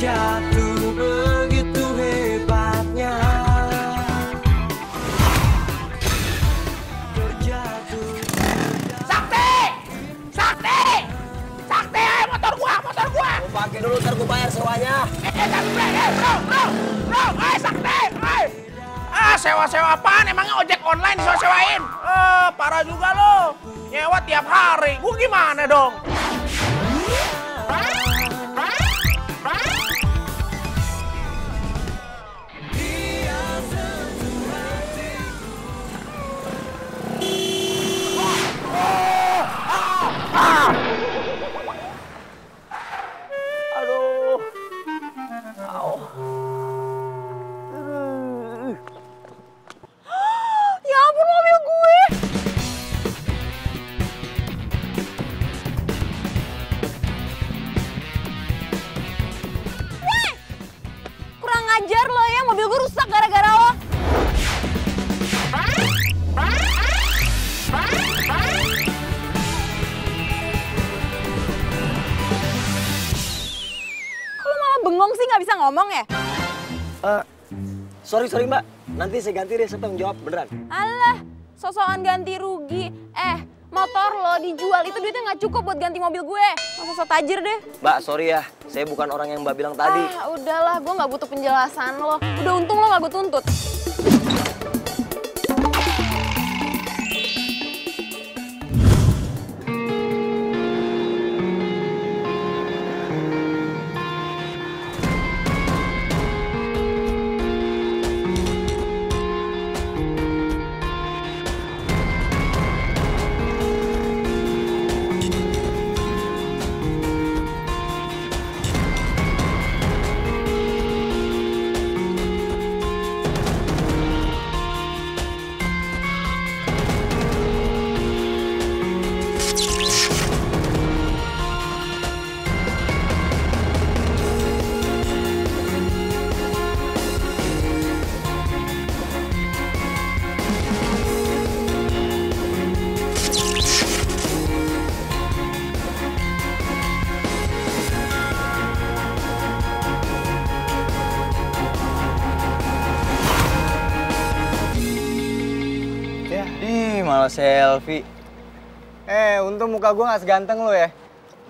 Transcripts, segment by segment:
terjatuh begitu hebatnya. Terjatuh. Sakti! Sakti! Sakti, ayo motor gua! Mau pakai dulu, ntar gua bayar sewanya. Bro, Sakti! Sewa-sewa apaan? Emangnya ojek online disewa-sewain? Parah juga lo. Nyewa tiap hari. Gua gimana dong? Aduh. Au. Ya ampun, mobil gue. Weh! Kurang ajar lo ya, mobil gue rusak gara-gara lo. Kok lo malah bengong sih, nggak bisa ngomong ya? Sorry mbak, nanti saya ganti deh, siapa yang jawab beneran. Alah, sosokan ganti rugi. Motor lo dijual, itu duitnya nggak cukup buat ganti mobil gue. Masa so tajir deh. Mbak, sorry ya, saya bukan orang yang mbak bilang tadi. Udahlah, gue nggak butuh penjelasan lo. Udah untung lo nggak gue tuntut. Malah selfie. Untung muka gue gak seganteng lo ya.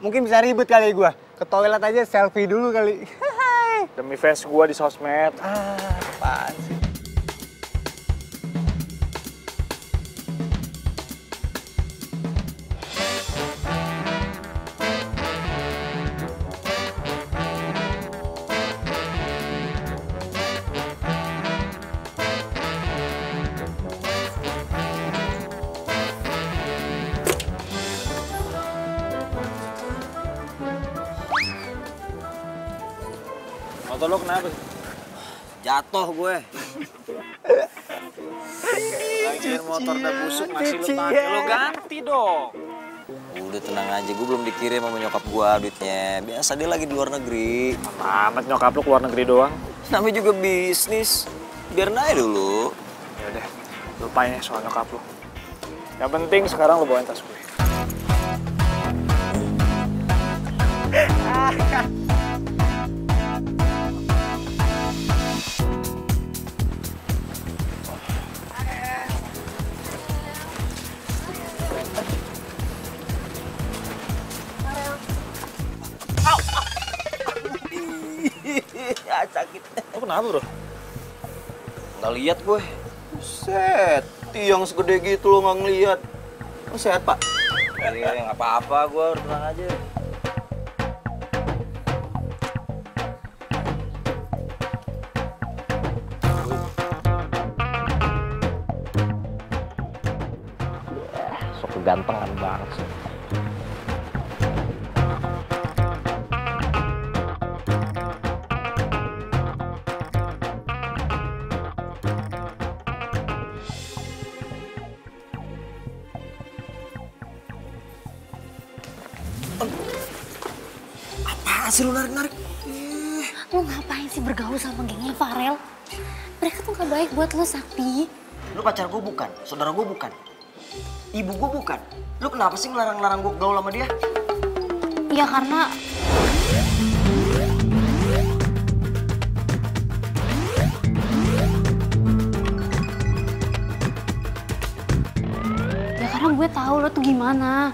Mungkin bisa ribet kali gue. Ke toilet aja selfie dulu kali. Demi fans gue di sosmed. Apaan sih? Motor lo kenapa? Jatuh gue. Lagian motor udah busuk masih lo pakai, lo ganti dong. Udah tenang aja, gue belum dikirim sama nyokap gue duitnya. Biasa dia lagi di luar negeri. Amat nyokap lo keluar negeri doang. Namanya juga bisnis. Biar naik dulu. Yaudah, lupain ya soal nyokap lo. Yang penting sekarang lo bawain tas gue. Sakit. Lo kenapa bro? Nggak lihat gue. Set, tiang segede gitu lo nggak ngeliat. Lo sehat pak? Iya, nggak apa-apa, gue tenang aja. Sok kegantengan banget sih. Apaan sih lu narik-narik? Lu ngapain sih bergaul sama gengnya Farel? Mereka tuh gak baik buat lu, Sakti. Lu pacar gue bukan, saudara gue bukan, ibu gue bukan. Lu kenapa sih ngelarang-larang gue gaul sama dia? Ya karena karena gue tahu lo tuh gimana.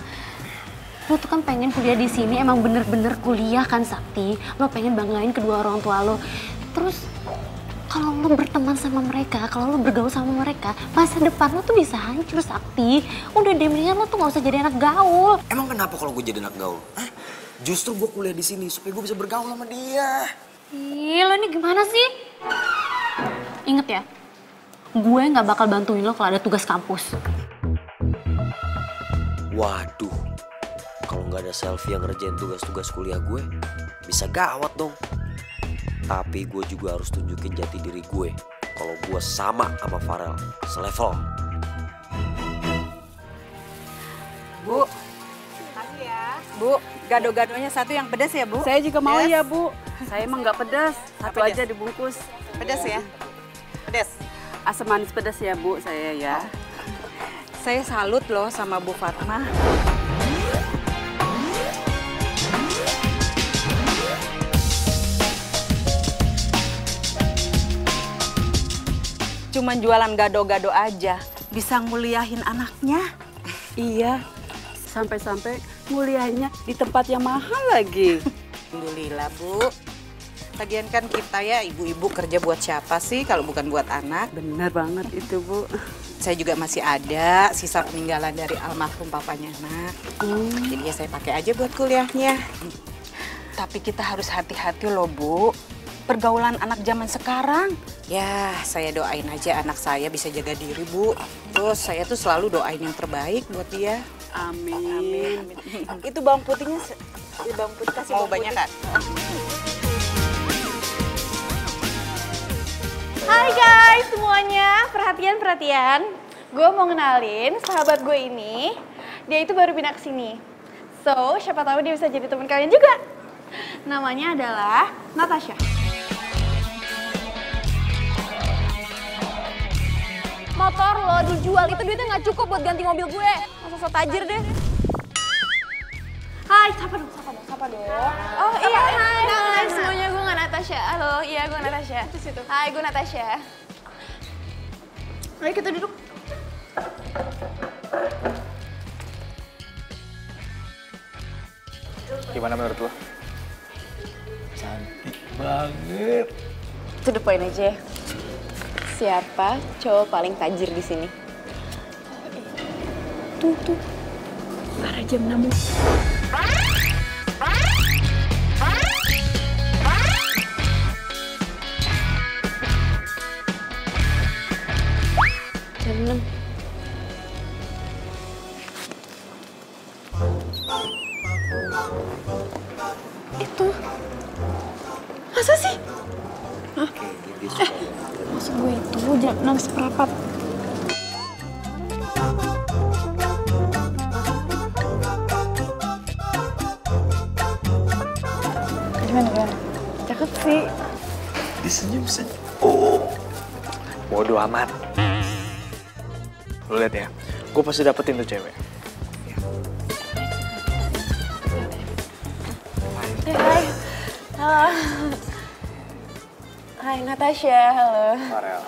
Lo tuh kan pengen kuliah di sini, emang bener-bener kuliah kan Sakti. Lo pengen banggain kedua orang tua lo. Terus kalau lo berteman sama mereka, kalau lo bergaul sama mereka, masa depan lo tuh bisa hancur Sakti. Udah deh, mendingan lo tuh gak usah jadi anak gaul. Emang kenapa kalau gue jadi anak gaul? Hah? Justru gue kuliah di sini supaya gue bisa bergaul sama dia. Ih, lo ini gimana sih? Ingat ya, gue gak bakal bantuin lo kalau ada tugas kampus. Waduh, kalau nggak ada Selfie yang ngerjain tugas-tugas kuliah gue, bisa gawat dong. Tapi gue juga harus tunjukin jati diri gue kalau gue sama Farel, selevel. Bu, Bu, gado-gadonya satu yang pedas ya, Bu? Saya juga mau ya, Bu. Saya emang nggak pedas, satu aja dibungkus. Pedas ya? Pedas. Asam manis pedas ya, Bu, saya ya. Saya salut loh sama Bu Fatma. Cuman jualan gado-gado aja, bisa nguliahin anaknya. Iya, sampai-sampai nguliahnya di tempat yang mahal lagi. Alhamdulillah, Bu. Lagian kan kita ya ibu-ibu kerja buat siapa sih kalau bukan buat anak? Bener banget itu, Bu. Saya juga masih ada sisa peninggalan dari almarhum papanya Nak. Jadi ya saya pakai aja buat kuliahnya. Tapi kita harus hati-hati loh, Bu. Pergaulan anak zaman sekarang. Ya, saya doain aja anak saya bisa jaga diri, Bu. Terus saya tuh selalu doain yang terbaik buat dia. Amin. Itu bawang putihnya, bawang putih kasih bawang banyak kan? Hai guys semuanya, perhatian. Gue mau kenalin sahabat gue ini. Dia itu baru pindah ke sini. So, siapa tahu dia bisa jadi teman kalian juga. Namanya adalah Natasha. Motor lo dijual, itu duitnya nggak cukup buat ganti mobil gue. Masa so tajir deh. Hai, sapa dong. Oh iya, hai semuanya, gue nggak Natasha. Halo, iya gue Natasha. Hai, gue Natasha. Ayo kita duduk. Gimana menurut lo? Cantik banget. To the point aja. Siapa cowok paling tajir di sini? Tuh. Para jam 6. Jam 6. Itu. Masa sih? Hah? Maksud gue itu jam 6:15. Gimana? Cakep sih. Disenyum-senyum. Oh, bodo amat. Lo liat ya, gue pasti dapetin tuh cewek. Hai. Halo. Hai Natasha, halo. Farel.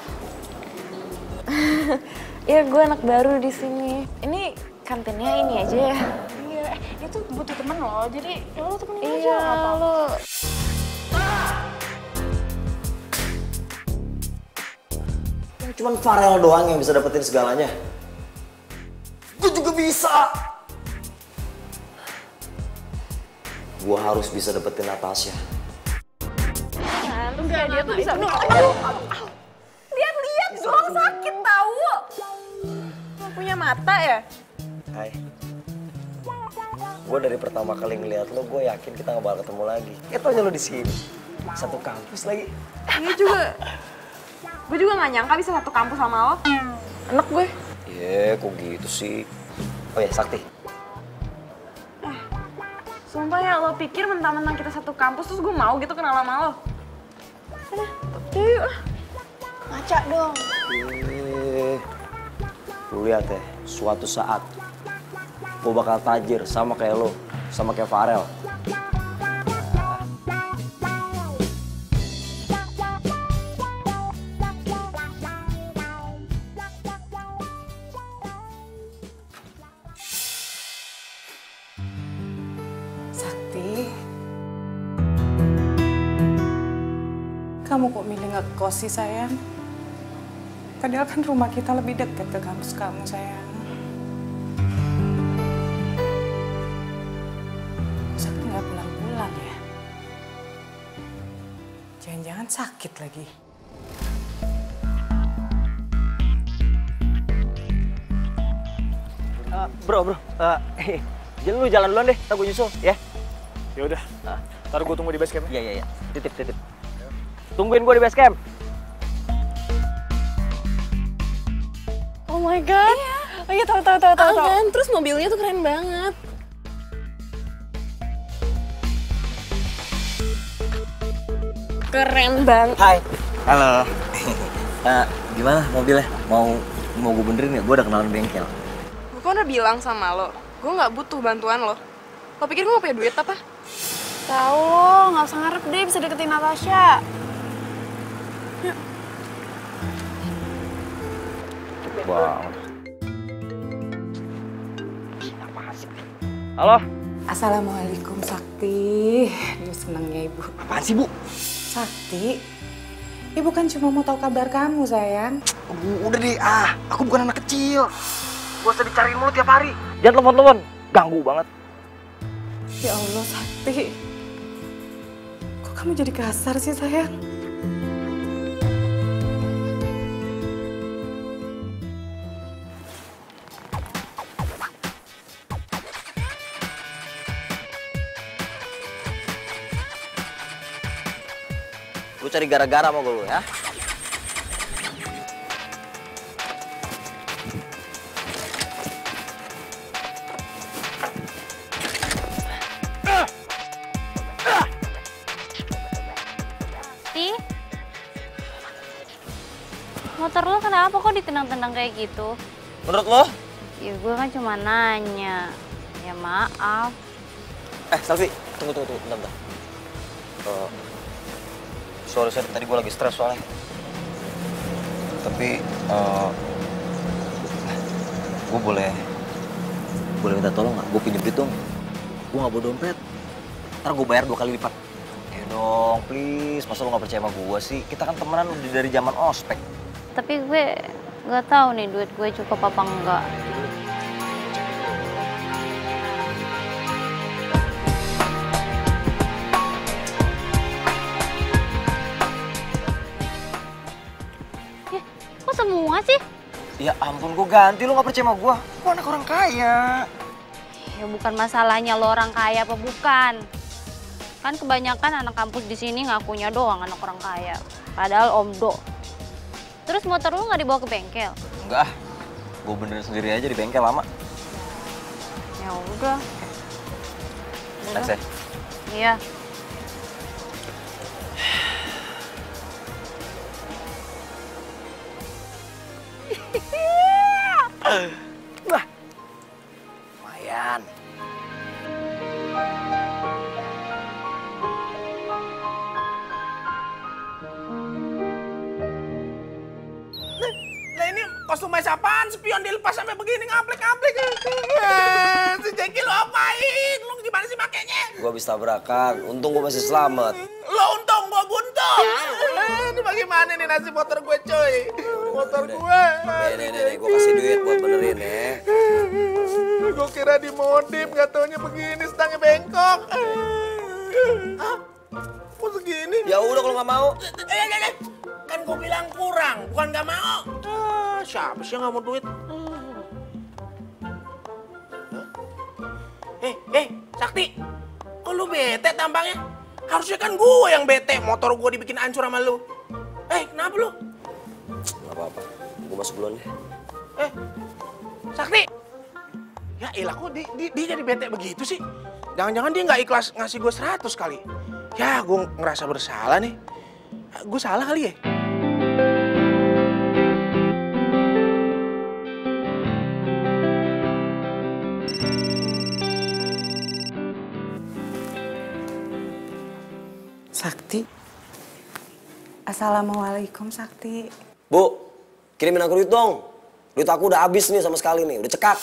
Ya gue anak baru di sini. Ini kantinnya ini aja ya. Iya, dia tuh butuh temen loh. Jadi lo temenin aja. Iya, lo. Cuman Farel doang yang bisa dapetin segalanya. Gue juga bisa. Gue harus bisa dapetin Natasha. Terus kayak dia tuh bisa lihat dong, sakit tahu. Punya mata ya? Hai. Gue dari pertama kali ngeliat lo, gue yakin kita gak bakal ketemu lagi. Ketanya lo di sini, satu kampus lagi. Iya juga. Gue juga gak nyangka bisa satu kampus sama lo. Enak gue. Iya, kok gitu sih. Oh ya, Sakti. Sumpah ya, lo pikir mentang-mentang kita satu kampus terus gue mau gitu kenal sama lo? Sana, yuk. Ngaca dong. Lu lihat ya, suatu saat gue bakal tajir sama kayak lo, sama kayak Farel. kamu kok milih ngekos sih sayang? Padahal kan rumah kita lebih dekat ke kampus kamu sayang. Sakti nggak pulang-pulang ya? Jangan-jangan sakit lagi. Bro, jadi lu jalan duluan deh, ntar gue nyusul, ya? Ya udah. Ntar gue tunggu di base camp. Iya. Titip. Tungguin gue di base camp. Oh my god. Iya, tahu. Kan, terus mobilnya tuh keren banget. Keren banget. Hai. Halo. Gimana mobilnya? Mau gue benerin ya? Gue udah kenalan bengkel. Gue kan udah bilang sama lo, gue nggak butuh bantuan lo. Lo pikir gue gak punya duit apa? Tahu lo, nggak usah ngarep deh bisa deketin Natasha. Wow. Halo? Assalamualaikum Sakti. Aduh, senangnya Ibu. Apaan sih, Bu? Sakti, Ibu kan cuma mau tahu kabar kamu sayang. Udah deh, aku bukan anak kecil. Gak usah dicariin mulu tiap hari. Jangan telepon-telepon, ganggu banget. Ya Allah Sakti, kok kamu jadi kasar sih sayang? Lu cari gara-gara sama gue lu ya. Motor lo kenapa kok ditendang-tendang kayak gitu? Menurut lo? Ya gue kan cuma nanya. Ya maaf. Selfie, tunggu, bentar. Sorry, tadi gue lagi stres soalnya. Tapi, gue boleh minta tolong nggak? Gue pinjem duit dong. Gue nggak bawa dompet. Ntar gue bayar 2 kali lipat. Ayo dong, please. Masa lo nggak percaya sama gue sih? Kita kan temenan udah dari zaman ospek. Tapi gue nggak tahu nih duit gue cukup apa enggak. Kok semua sih? Ya ampun, gue ganti. Lo nggak percaya sama gue? Gue anak orang kaya. Ya bukan masalahnya lo orang kaya apa bukan. Kan kebanyakan anak kampus di sini ngakunya doang anak orang kaya. Padahal omdo. Terus motor lu nggak dibawa ke bengkel? Enggak, gue benerin sendiri aja di bengkel lama. Ya udah. Thanks ya. Iya. Wah, lumayan. Nah ini kostum mes apaan? Spion dilepas sampai begini ngaplik-ngaplik. Si Jeki lo apain? Lo gimana sih makainya? Gue habis tabrakan, untung gue masih selamat. Lo untung, gue buntung. Ini bagaimana nih nasib motor gue coy? Motor gue. Nih, gue kasih duit buat benerin ya. Gue kira dimodif, gak taunya begini, stangnya bengkok. Kok segini? Ya udah kalau nggak mau. Kan gue bilang kurang, bukan gak mau. Siapa sih yang gak mau duit? Sakti, kok lu bete tampangnya? Harusnya kan gue yang bete, motor gue dibikin hancur sama lu. Kenapa lu? Gak apa-apa, gue masuk duluan deh. Sakti! Ya elah, kok dia jadi bete begitu sih? Jangan-jangan dia nggak ikhlas ngasih gue 100 kali. Ya, gue ngerasa bersalah nih. Gue salah kali ya? Sakti. Assalamualaikum Sakti. Bu, kirimin aku duit dong. Duit aku udah habis nih sama sekali nih, udah cekak.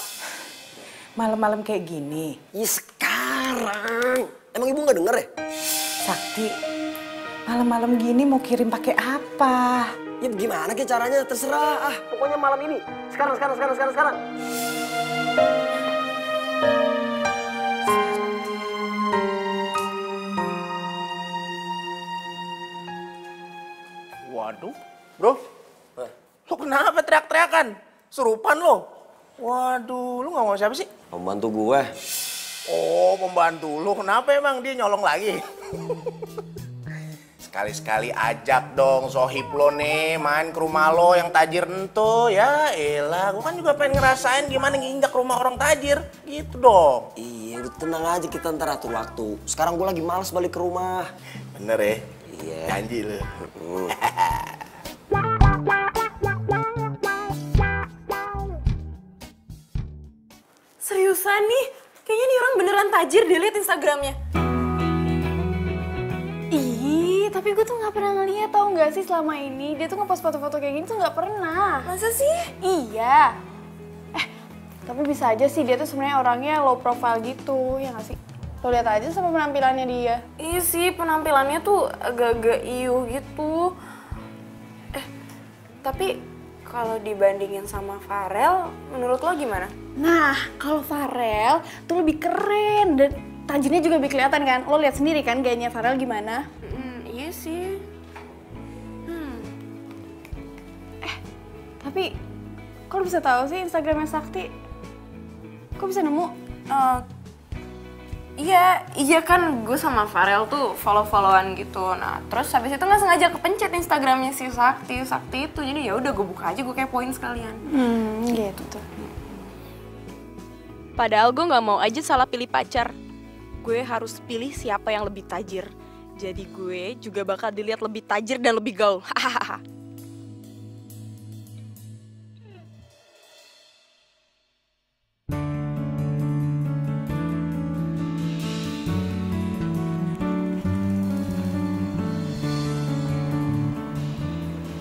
Malam-malam kayak gini. Iya sekarang. Emang ibu nggak denger ya? Sakti, Malam-malam gini mau kirim pakai apa? Ya gimana ke caranya, terserah. Pokoknya malam ini. Sekarang. Waduh, bro. Lu kenapa teriak-teriakan? Serupan lo. Waduh, lu nggak mau siapa sih? Pembantu gue. Oh, pembantu lu. Kenapa emang dia nyolong lagi? Sekali-sekali ajak dong sohib lo nih main ke rumah lo yang tajir ento. Ya elah, gue kan juga pengen ngerasain gimana nginjak rumah orang tajir. Gitu dong. Iya, udah tenang aja, kita ntar atur waktu. Sekarang gue lagi malas balik ke rumah. Bener ya? Iya. Janji lu. Seriusan nih? Kayaknya nih orang beneran tajir deh, liat Instagramnya. Ih, tapi gue tuh nggak pernah ngeliat, tau nggak sih selama ini dia tuh ngepost foto-foto kayak gini tuh nggak pernah. Masa sih? Iya. Tapi bisa aja sih dia tuh sebenarnya orangnya low profile gitu, ya nggak sih? Lo lihat aja sama penampilannya dia. Iya sih, penampilannya tuh agak-agak iuh gitu. Tapi kalau dibandingin sama Farel, menurut lo gimana? Nah, kalau Farel tuh lebih keren dan tajirnya juga lebih kelihatan kan? Lo lihat sendiri kan gayanya Farel gimana? Iya sih. Tapi kok lo bisa tahu sih Instagramnya Sakti? Kok bisa nemu? Iya kan gue sama Farel tuh follow-followan gitu. Nah terus habis itu nggak sengaja kepencet Instagramnya si Sakti itu. Jadi ya udah gue buka aja, gue kepoin sekalian. Gitu tuh. Padahal gue nggak mau aja salah pilih pacar. Gue harus pilih siapa yang lebih tajir. Jadi gue juga bakal dilihat lebih tajir dan lebih gaul. Hahaha.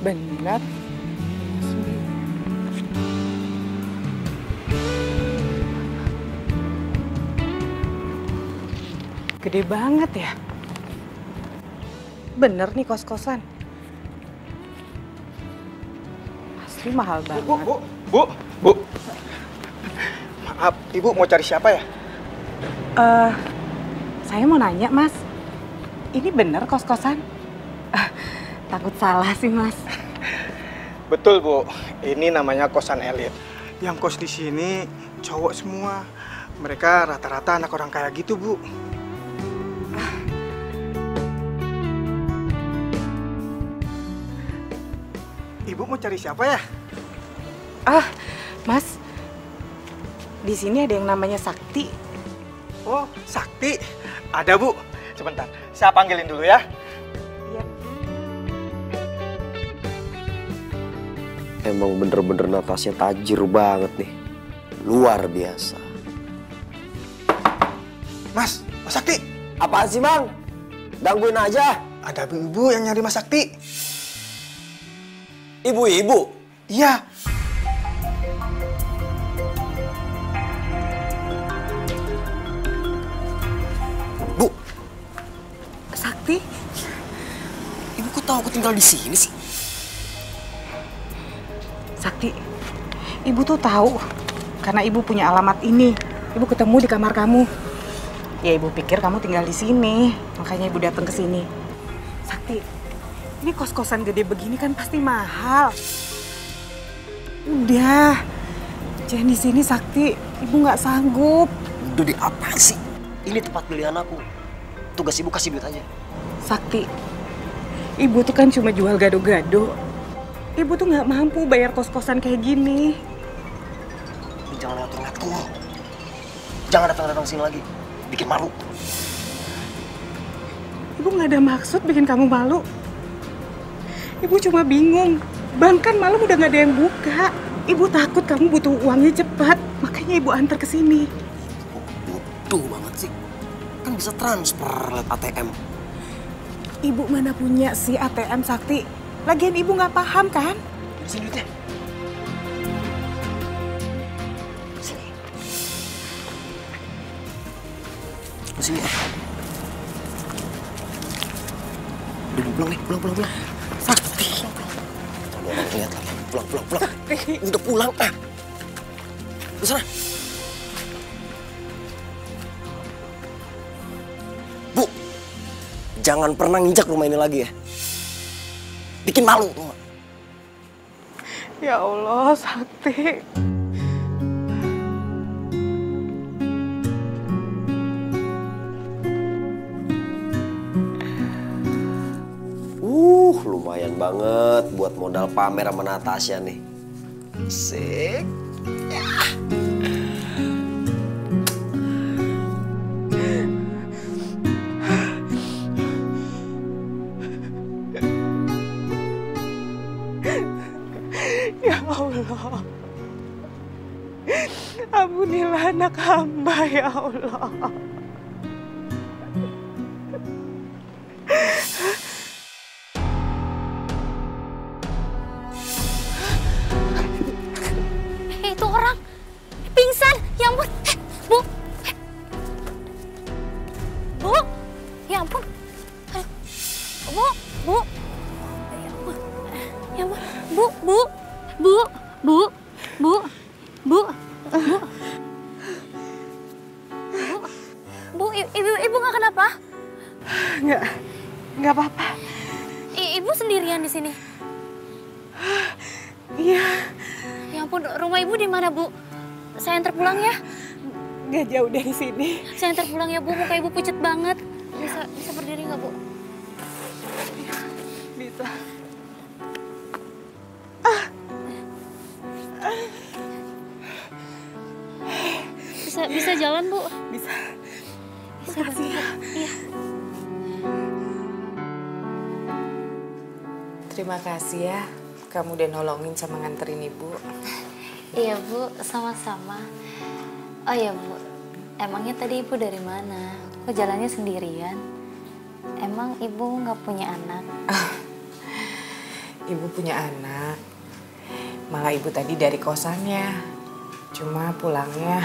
Bener. Gede banget ya. Bener nih kos-kosan. Asli mahal banget. Bu. Maaf, Ibu mau cari siapa ya? Saya mau nanya, Mas. Ini bener kos-kosan? Takut salah sih, Mas. Betul, Bu. Ini namanya kosan elit. Yang kos di sini cowok semua. Mereka rata-rata anak orang kaya gitu, Bu. Ibu mau cari siapa ya? Mas. Di sini ada yang namanya Sakti. Oh, Sakti. Ada, Bu. Sebentar, saya panggilin dulu ya. Emang bener-bener Natasha tajir banget nih. Luar biasa. Mas Sakti. Apaan sih, Bang? Gangguin aja. Ada ibu yang nyari Mas Sakti. Ibu-ibu? Iya. Bu. Sakti? Ibu kok tahu aku tinggal di sini sih? Sakti, Ibu tuh tahu karena Ibu punya alamat ini. Ibu ketemu di kamar kamu. Ya Ibu pikir kamu tinggal di sini, makanya Ibu datang ke sini. Sakti, ini kos-kosan gede begini kan pasti mahal. Udah, jangan di sini Sakti. Ibu nggak sanggup. Udah di apa sih? Ini tempat pilihan aku. Tugas Ibu kasih duit aja. Sakti, Ibu tuh kan cuma jual gado-gado. Ibu tuh nggak mampu bayar kos-kosan kayak gini. Jangan ngatur-ngatur. Jangan datang-datang sini lagi. Bikin malu. Ibu nggak ada maksud bikin kamu malu. Ibu cuma bingung. Bank kan malam udah nggak ada yang buka. Ibu takut kamu butuh uangnya cepat. Makanya Ibu antar ke sini. Bodoh banget sih. Kan bisa transfer lewat ATM. Ibu mana punya sih ATM, Sakti? Lagian Ibu nggak paham kan? Sini duitnya. Sini. Sini. Udah mau pulang nih, pulang. Sakti. Kalau orang lihat lagi, pulang. Udah pulang ah. Ke sana. Bu, jangan pernah nginjak rumah ini lagi ya. Bikin malu tuh. Ya Allah, Sakti. Lumayan banget buat modal pamer sama Natasha nih. Asik. Ya Allah. Ampunilah anak hamba, ya Allah. Itu orang pingsan. Ya ampun. Bu. Bu. Ya ampun. Bu. Ya ampun. Ya ampun. Bu. Bu, ibu nggak kenapa? Nggak apa-apa. Ibu sendirian di sini. Iya. Ya ampun, rumah ibu di mana, Bu? Saya antar pulang ya. Nggak jauh dari sini. Saya antar pulang ya, Bu. Muka ibu pucet banget. Bisa berdiri nggak, Bu? Bisa. Bisa jalan, Bu? Bisa. Bisa bantu, Bu. Iya. Terima kasih ya, kamu udah nolongin sama nganterin ibu. Iya, Bu. Sama-sama. Oh iya, Bu. Emangnya tadi ibu dari mana? Kok jalannya sendirian? Emang ibu nggak punya anak? Ibu punya anak. Malah ibu tadi dari kosannya. Cuma pulangnya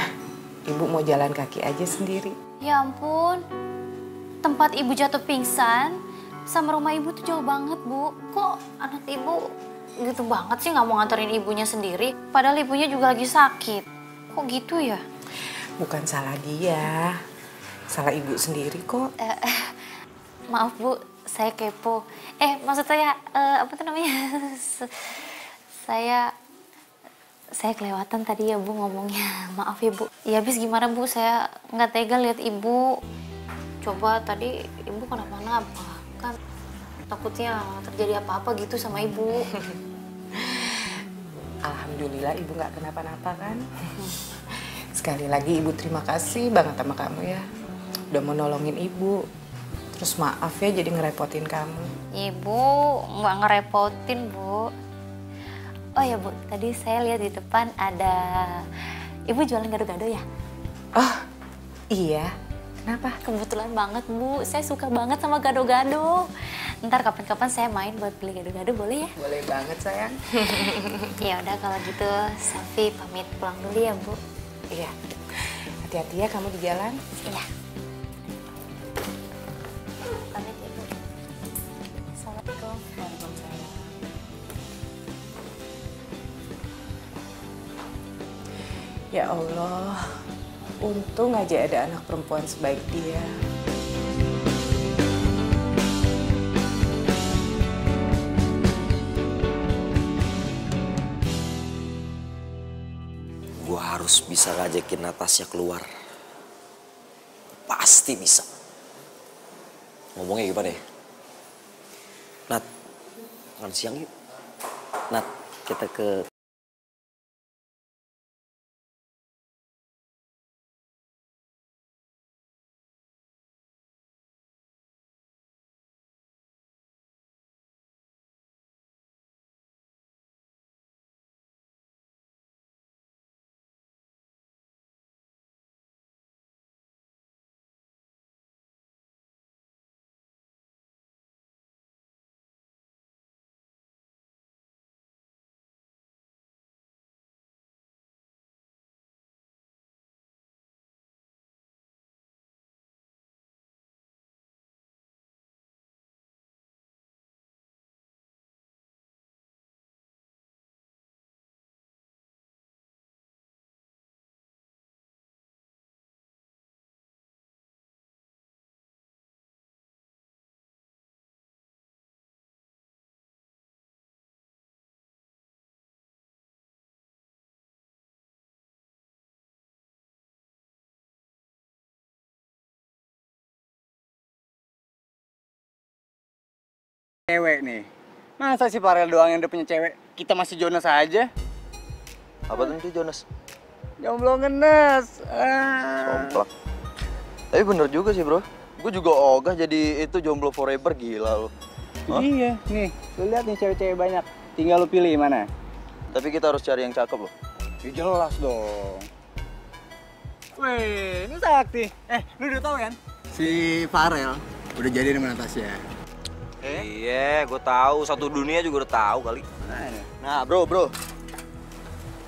ibu mau jalan kaki aja sendiri. Ya ampun. Tempat ibu jatuh pingsan sama rumah ibu tuh jauh banget, Bu. Kok anak ibu gitu banget sih nggak mau nganterin ibunya sendiri? Padahal ibunya juga lagi sakit. Kok gitu ya? Bukan salah dia. Salah ibu sendiri kok. Maaf, Bu. Saya kepo. Maksud saya, apa tuh namanya? Saya kelewatan tadi ya, Bu, ngomongnya. Maaf ya, Bu. Ya habis gimana, Bu? Saya nggak tega lihat ibu. Coba tadi ibu kenapa-napa. Kan takutnya terjadi apa-apa gitu sama ibu. Alhamdulillah ibu nggak kenapa-napa kan. Sekali lagi ibu terima kasih banget sama kamu ya. Udah mau nolongin ibu. Terus maaf ya jadi ngerepotin kamu. Ibu nggak ngerepotin, Bu. Oh ya, Bu, tadi saya lihat di depan ada ibu jualan gado-gado ya? Oh iya, kenapa? Kebetulan banget, Bu. Saya suka banget sama gado-gado. Ntar kapan-kapan saya main buat beli gado-gado, boleh ya? Boleh banget sayang. Ya udah kalau gitu, Safi pamit pulang dulu ya, Bu. Iya, hati-hati ya kamu di jalan. Iya. Pamit ya, Bu. Assalamualaikum. Waalaikumsalam. Ya Allah, untung aja ada anak perempuan sebaik dia. Gue harus bisa ngajakin Natasha keluar. Pasti bisa. Ngomongnya gimana ya? Nat, makan siang yuk. Nat, kita ke cewek nih. Masa sih Farel doang yang udah punya cewek? Kita masih Jonas aja. Apa tuh Jonas? Jomblo ngenes. Somplak. Tapi bener juga sih bro. Gue juga ogah jadi itu jomblo forever, gila lo. Iya, nih, lu lihat nih cewek-cewek banyak. Tinggal lu pilih mana. Tapi kita harus cari yang cakep loh. Ya jelas dong. Weh, ini Sakti. Lu udah tahu kan? Si Farel udah jadi sama Natasha. Iya, gue tahu. Satu dunia juga udah tahu kali. Nah bro.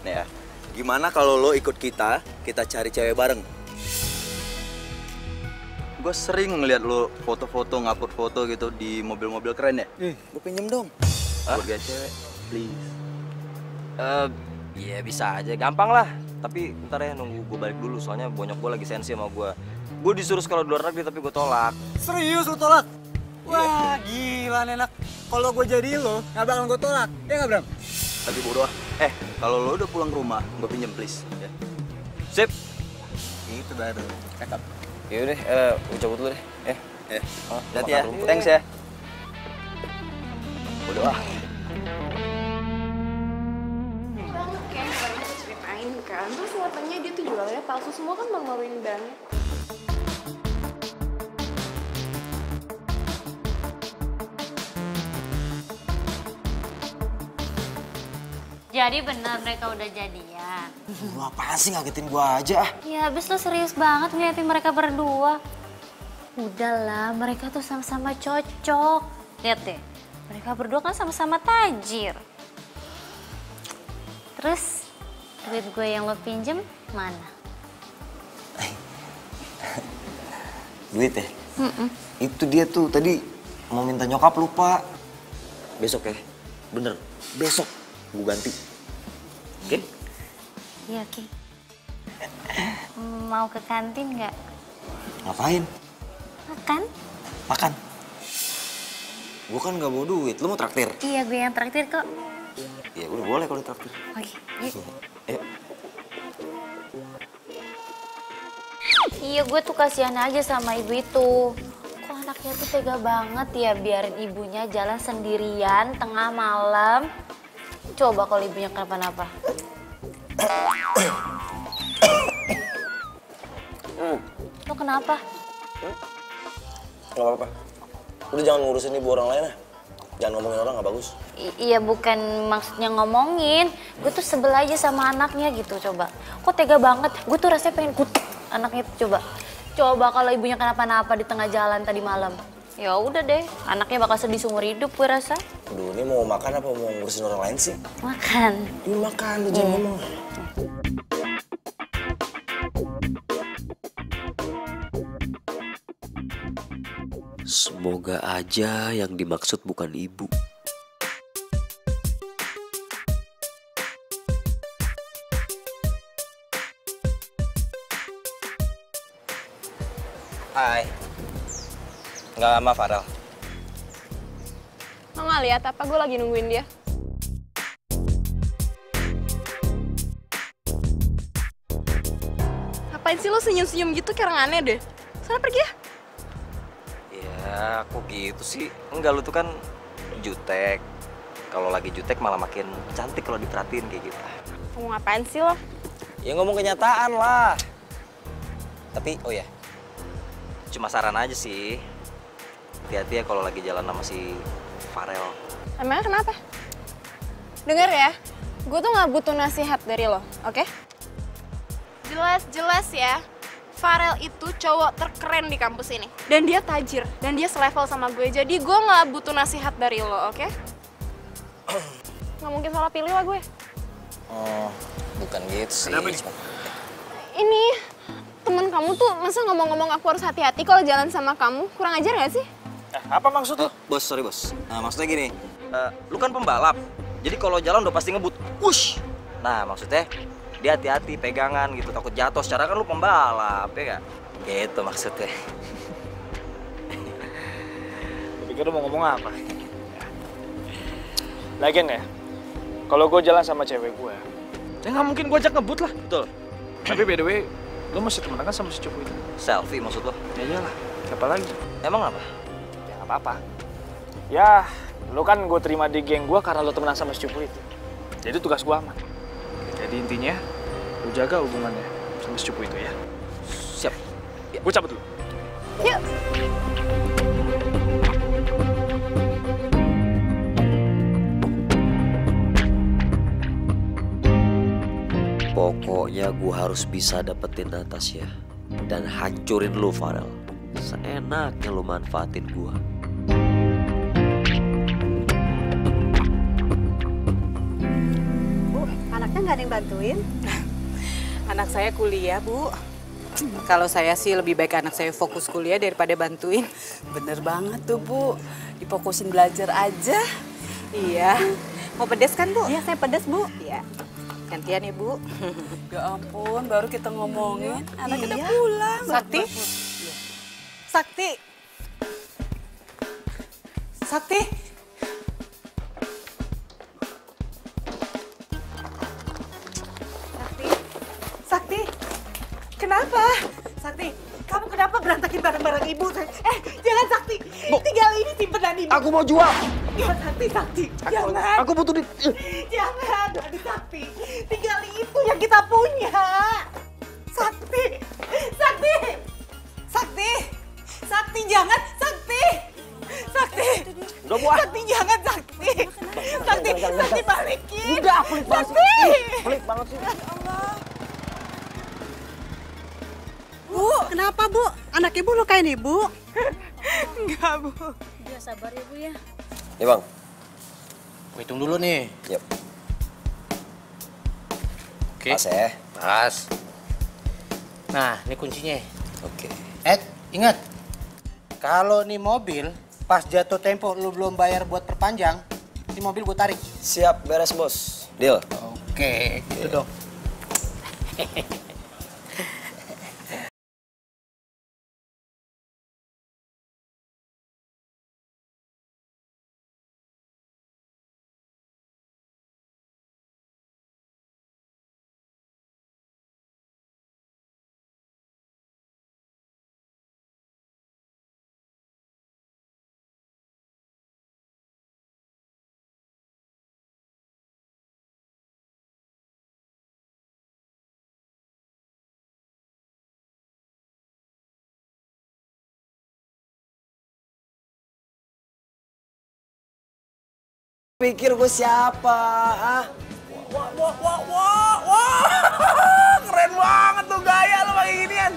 Nih ya, gimana kalau lo ikut kita cari cewek bareng? Gue sering ngeliat lo foto-foto, ngupload foto gitu di mobil-mobil keren ya. Gue pinjem dong. Buat gaya cewek, please. Iya bisa aja, gampang lah. Tapi ntar ya nunggu gue balik dulu, soalnya bonyok gue lagi sensi sama gue. Gue disuruh sekolah di luar negeri tapi gue tolak. Serius lu tolak? Wah, gila enak. Kalau gue jadi lo, nggak bakal gue tolak. Ya nggak Bram? Tapi bodoh. Kalau lo udah pulang ke rumah, gue pinjem please. Ya. Sip. Itu baru. Cakep. Yaudah, gue cabut dulu deh. Hati ya. Thanks ya. Bodoh ah. Banget kayak kemarin aku ceritain kan. Terus katanya dia tuh jualnya palsu semua kan malu-maluin banget. Jadi benar mereka udah jadian. Lu apaan sih ngagetin gua aja? Ya abis lo serius banget ngeliatin mereka berdua. Udahlah, mereka tuh sama-sama cocok. Lihat deh, mereka berdua kan sama-sama tajir. Terus, duit gue yang lo pinjem mana? Duit ya? Itu dia tuh tadi mau minta nyokap lupa. Besok ya? Bener, besok gue ganti. Oke? Iya, oke. Mau ke kantin nggak? Ngapain? Makan? Makan? Gue kan gak bawa duit, lu mau traktir? Iya, gue yang traktir kok. Ya udah boleh kalau traktir. Oke, yuk. Ayo. Iya, gue tuh kasihan aja sama ibu itu. Kok anaknya tuh tega banget ya biarin ibunya jalan sendirian tengah malam. Coba kalau ibunya kenapa-napa. Lo kenapa? Gak apa-apa. Udah jangan ngurusin ibu orang lain ya. Jangan ngomongin orang gak bagus. Iya bukan maksudnya ngomongin. Gue tuh sebel aja sama anaknya gitu coba. Kok tega banget. Gue tuh rasanya pengen kutuk anaknya tuh coba. Coba kalau ibunya kenapa-napa di tengah jalan tadi malam. Ya udah deh, anaknya bakal sedih seumur hidup gue rasa. Aduh, ini mau makan apa mau ngurusin orang lain sih? Makan. Ini makan, lu jangan ngomong. Semoga aja yang dimaksud bukan ibu. Hai. Nggak sama Farel. Lo nggak lihat apa gue lagi nungguin dia? Ngapain sih lo senyum-senyum gitu kayak orang aneh deh? Sana pergi ya. Ya, kok gitu sih? Enggak, lu tuh kan jutek. Kalau lagi jutek malah makin cantik kalau diperhatiin kayak gitu. Ngomong ngapain sih lo? Ya ngomong kenyataan lah. Tapi, oh ya, cuma saran aja sih. Hati-hati ya kalau lagi jalan sama si Farel. Emangnya kenapa? Dengar ya, gue tuh nggak butuh nasihat dari lo, oke? Jelas-jelas ya, Farel itu cowok terkeren di kampus ini. Dan dia tajir, dan dia selevel sama gue. Jadi gue nggak butuh nasihat dari lo, oke? Nggak mungkin salah pilih lah gue. Oh, bukan gitu sih. Kenapa nih? Ini, temen kamu tuh masa ngomong-ngomong aku harus hati-hati kalau jalan sama kamu? Kurang ajar nggak sih? Apa maksud lu? Bos, sorry bos. Nah, maksudnya gini, lu kan pembalap. Jadi kalau jalan udah pasti ngebut. Wush! Nah, maksudnya dia hati-hati pegangan gitu, takut jatuh. Secara kan lu pembalap, ya gak? Gitu maksudnya. Pikir lu mau ngomong apa? Lagian ya, kalau gue jalan sama cewek gue, ya nggak mungkin gue ajak ngebut lah. Betul. Tapi by the way, lu masih temenan kan sama si cowok itu? Selfie maksud lo? Ya iyalah, siapa lagi? Emang apa? Ya nggak apa-apa. Ya, Lo kan gue terima di geng gue karena lo temenan sama si Cupu itu. Jadi tugas gue aman. Jadi intinya, lo jaga hubungannya sama si Cupu itu ya. Siap. Gue cabut dulu. Yuk. Pokoknya gue harus bisa dapetin Natasha dan hancurin lu, Farel. Seenaknya lu manfaatin gue. Bu, anaknya nggak ada yang bantuin? Anak saya kuliah, Bu. Kalau saya sih lebih baik anak saya fokus kuliah daripada bantuin. Bener banget tuh, Bu. Difokusin belajar aja. Iya. Mau pedes kan, Bu? Iya, saya pedes, Bu. Iya. Gantian ya, Bu. Ya ampun, baru kita ngomongin. Anak kita Iya. pulang. Sakti? Sakti? Sakti? Sakti? Sakti? Kenapa? Sakti, kamu kenapa berantakin barang-barang ibu? Jangan Sakti. Tinggal ini simpenan ibu. Aku mau jual. Ya, Sakti. Jangan. Aku butuh duit. Jangan, aduh Sakti. Tinggal itu yang kita punya. Sakti. Sakti, jangan. Sakti. Udah buah. Sakti, jangan Sakti. Sakti balikin. Udah, pelit banget Sakti. sih. Pelit banget sih. Bu, kenapa Bu? Anak ibu lukain ibu? Enggak, Bu. Ya sabar ya, Bu ya. Nih Bang. Gue hitung dulu nih. Yep. Oke. Pas ya. Pas. Nah, ini kuncinya. Oke. Ingat. Kalau nih mobil, pas jatuh tempo lu belum bayar buat perpanjang, ini mobil gue tarik. Siap, beres bos. Deal. Oke, gitu dong. Pikir gue siapa? Ah? Wah, keren banget tuh gaya lu pakai ginian.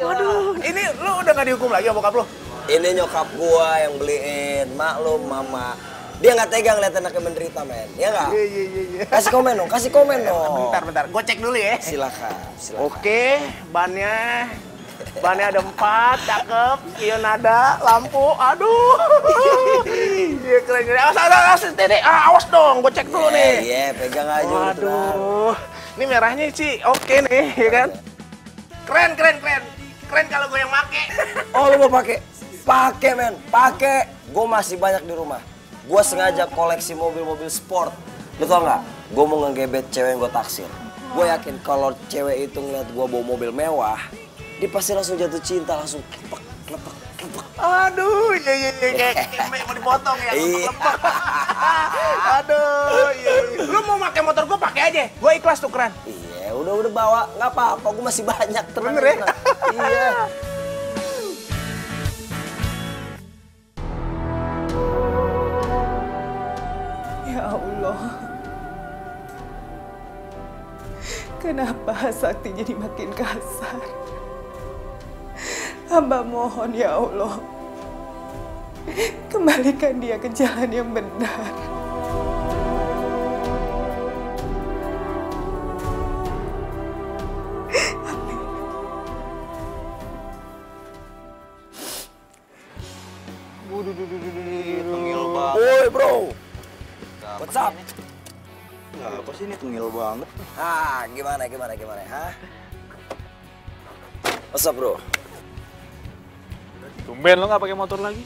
Waduh, ini lu udah gak dihukum lagi sama bokap lu? Ini nyokap gua yang beliin, maklum mama. Dia nggak tega ngeliat anaknya menderita, men. Ya nggak? Iya. Kasih komen dong, Bentar. Gue cek dulu ya. Silakan. Oke, bannya ada 4, cakep. Ion ada, lampu, aduh. Iya keren. Awas dong, gue cek dulu nih. Iya, pegang aja. Waduh, ini merahnya sih oke nih, ya kan? Keren kalau gue yang make. Oh, lu mau pakai? Pakai, men. Pakai. Gue masih banyak di rumah. Gue sengaja koleksi mobil-mobil sport. Lu tau nggak? Gue mau ngegebet cewek yang gue taksir. Gue yakin kalau cewek itu ngeliat gue bawa mobil mewah, dia pasti langsung jatuh cinta, langsung lepek. Aduh, iya, kayak mau dipotong ya, lepek. Aduh, iya. Lu mau pakai motor gue pakai aja, gue ikhlas tukeran. Iya, udah bawa, nggak apa-apa, gue masih banyak. Bener ya? Iya. Ya Allah. Kenapa Sakti jadi makin kasar? Hamba mohon ya Allah, kembalikan dia ke jalan yang benar. Tengil banget. Woi bro, what's up? Apa sih ini tengil banget? Ah, gimana, ha? What's up bro? Tumben lo nggak pakai motor lagi?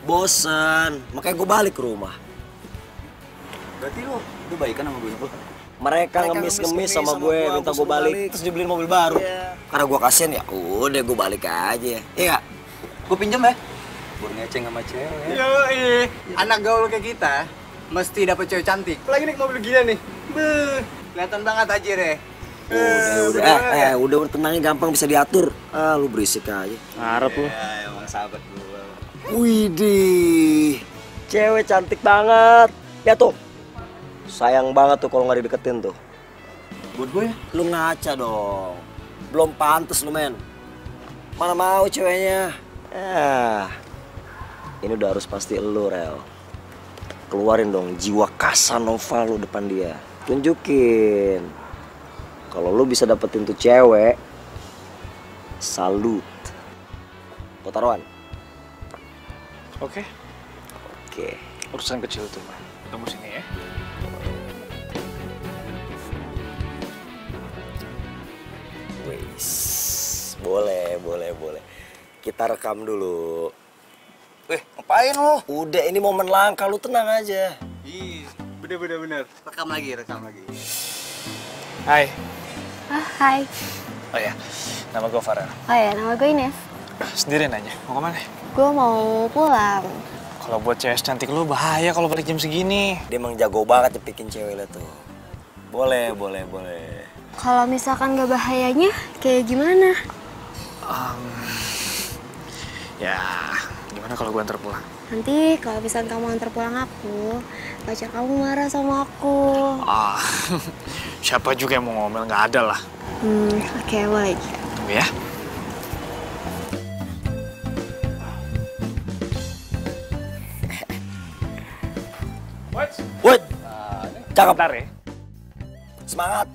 Bosan, makanya gue balik ke rumah. Berarti lo baikan sama gue, bro? Mereka ngemis-ngemis sama gue, minta gue balik, terus dibeliin mobil baru. Karena gue kasihan ya, udah gue balik aja. Iya nggak? Gue pinjam ya? Buat ngeceng sama cewek. Yoi. Anak gaul kayak kita mesti dapet cewek cantik. Apalagi naik mobil gila nih. Beuh, kelihatan banget aja deh. Udah tenangnya gampang bisa diatur. Ah, lu berisik aja. Harap lu. Ya, emang sahabat gua. Widih, cewek cantik banget. Ya tuh, sayang banget tuh kalau nggak dideketin tuh. Buat gue ya? Lu ngaca dong. Belum pantes lu, men. Mana mau ceweknya? Ini udah harus pasti elu, Rel. Keluarin dong jiwa Casanova lu depan dia. Tunjukin. Kalau lu bisa dapetin tuh cewek, salut. Kau taruhan? Oke. Oke. Urusan kecil tuh, mah. Tunggu sini ya. Wis, boleh. Kita rekam dulu. Ngapain lu? Udah, ini momen langka, lu tenang aja. Ih, bener. Rekam lagi. Hai. Hai. Oh ya, nama gue Farel. Oh ya, nama gue Ines. Sendirian aja. Mau kemana? Gue mau pulang. Kalau buat cewek cantik lu bahaya kalau balik jam segini. Dia emang jago banget nyepikin cewek lu tuh. Boleh. Kalau misalkan gak bahayanya, kayak gimana? Ya, gimana kalau gue antar pulang? Nanti kalau misalkan kamu antar pulang aku, pacar kamu marah sama aku. Siapa juga yang mau ngomel, nggak ada lah. Oke, boleh. Tunggu ya. Wait, cakep. Bentar ya. Semangat.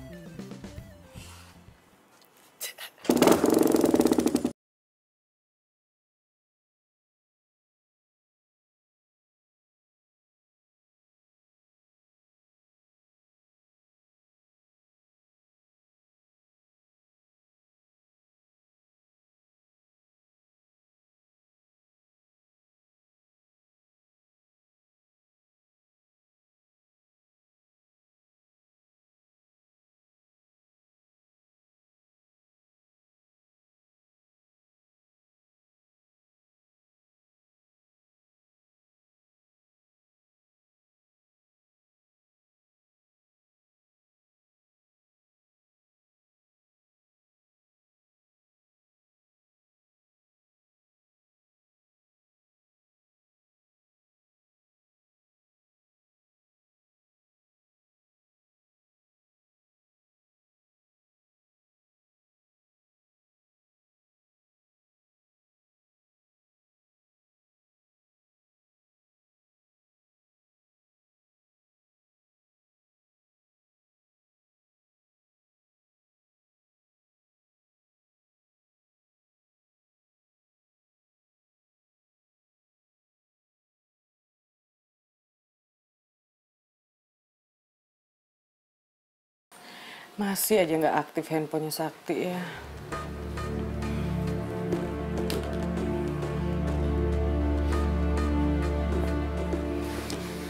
Masih aja nggak aktif handphonenya Sakti ya.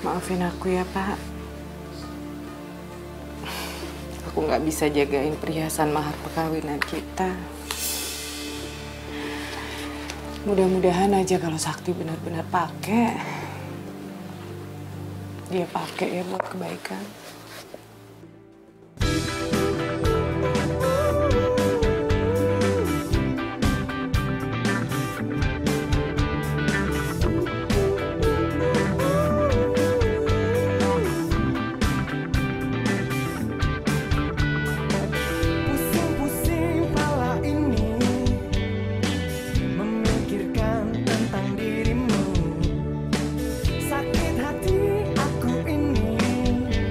Maafin aku ya, Pak. Aku nggak bisa jagain perhiasan mahar perkawinan kita. Mudah-mudahan aja kalau Sakti benar-benar pakai, dia pakai ya buat kebaikan.